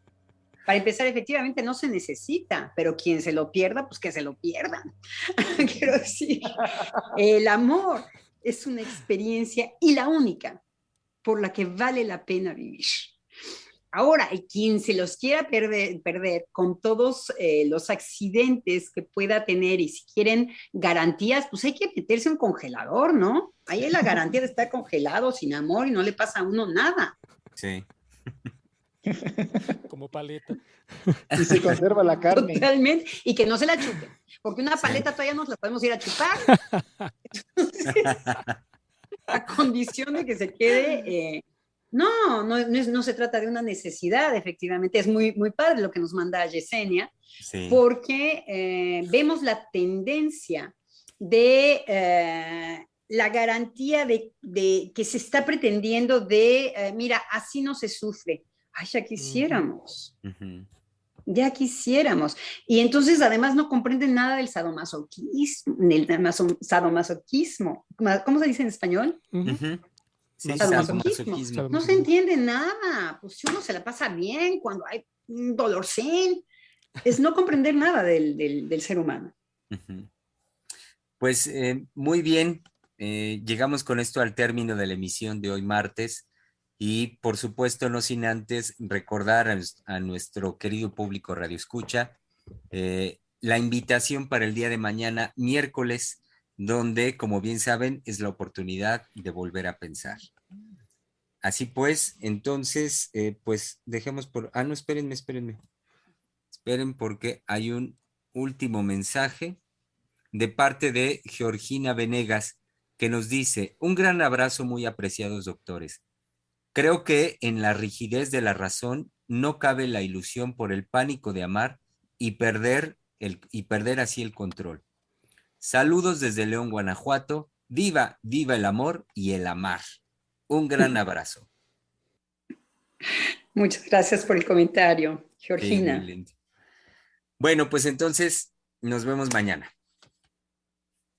Para empezar, efectivamente no se necesita, pero quien se lo pierda, pues que se lo pierdan. Quiero decir, el amor es una experiencia y la única por la que vale la pena vivir. Ahora, quien se los quiera perder con todos los accidentes que pueda tener y si quieren garantías, pues hay que meterse un congelador, ¿no? Ahí hay la garantía de estar congelado, sin amor y no le pasa a uno nada. Sí. Como paleta. Y se conserva la carne. Totalmente. Y que no se la chupen, porque una Sí. paleta todavía nos la podemos ir a chupar. Entonces, a condición de que se quede... no se trata de una necesidad, efectivamente. Es muy, muy padre lo que nos manda Yesenia, Sí. porque vemos la tendencia de la garantía de que se está pretendiendo de, mira, así no se sufre. Ay, ya quisiéramos. Ujú. Ya quisiéramos. Y entonces además no comprenden nada del sadomasoquismo. ¿Cómo se dice en español? Ujú. Ujú. Sí, Sadomasoquismo. sadomasoquismo. No se entiende nada. Pues si uno se la pasa bien cuando hay un dolorcín, es no comprender nada del ser humano. Ujú. Pues muy bien, llegamos con esto al término de la emisión de hoy martes y por supuesto no sin antes recordar a nuestro querido público Radio Escucha la invitación para el día de mañana, miércoles, donde, como bien saben, es la oportunidad de volver a pensar. Así pues, entonces, pues dejemos por... Ah, no, espérenme. Esperen porque hay un último mensaje de parte de Georgina Venegas, que nos dice: un gran abrazo, muy apreciados doctores. Creo que en la rigidez de la razón no cabe la ilusión por el pánico de amar y perder así el control. Saludos desde León, Guanajuato. Viva, viva el amor y el amar. Un gran abrazo. Muchas gracias por el comentario, Sí, Georgina. muy lindo. Bueno, pues entonces nos vemos mañana.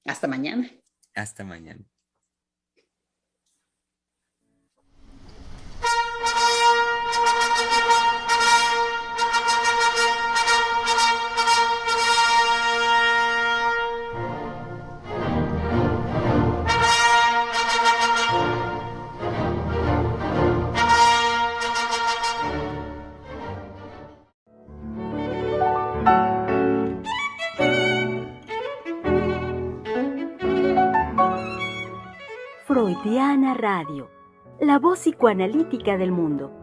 Hasta mañana. Hasta mañana. Freudiana Radio, la voz psicoanalítica del mundo.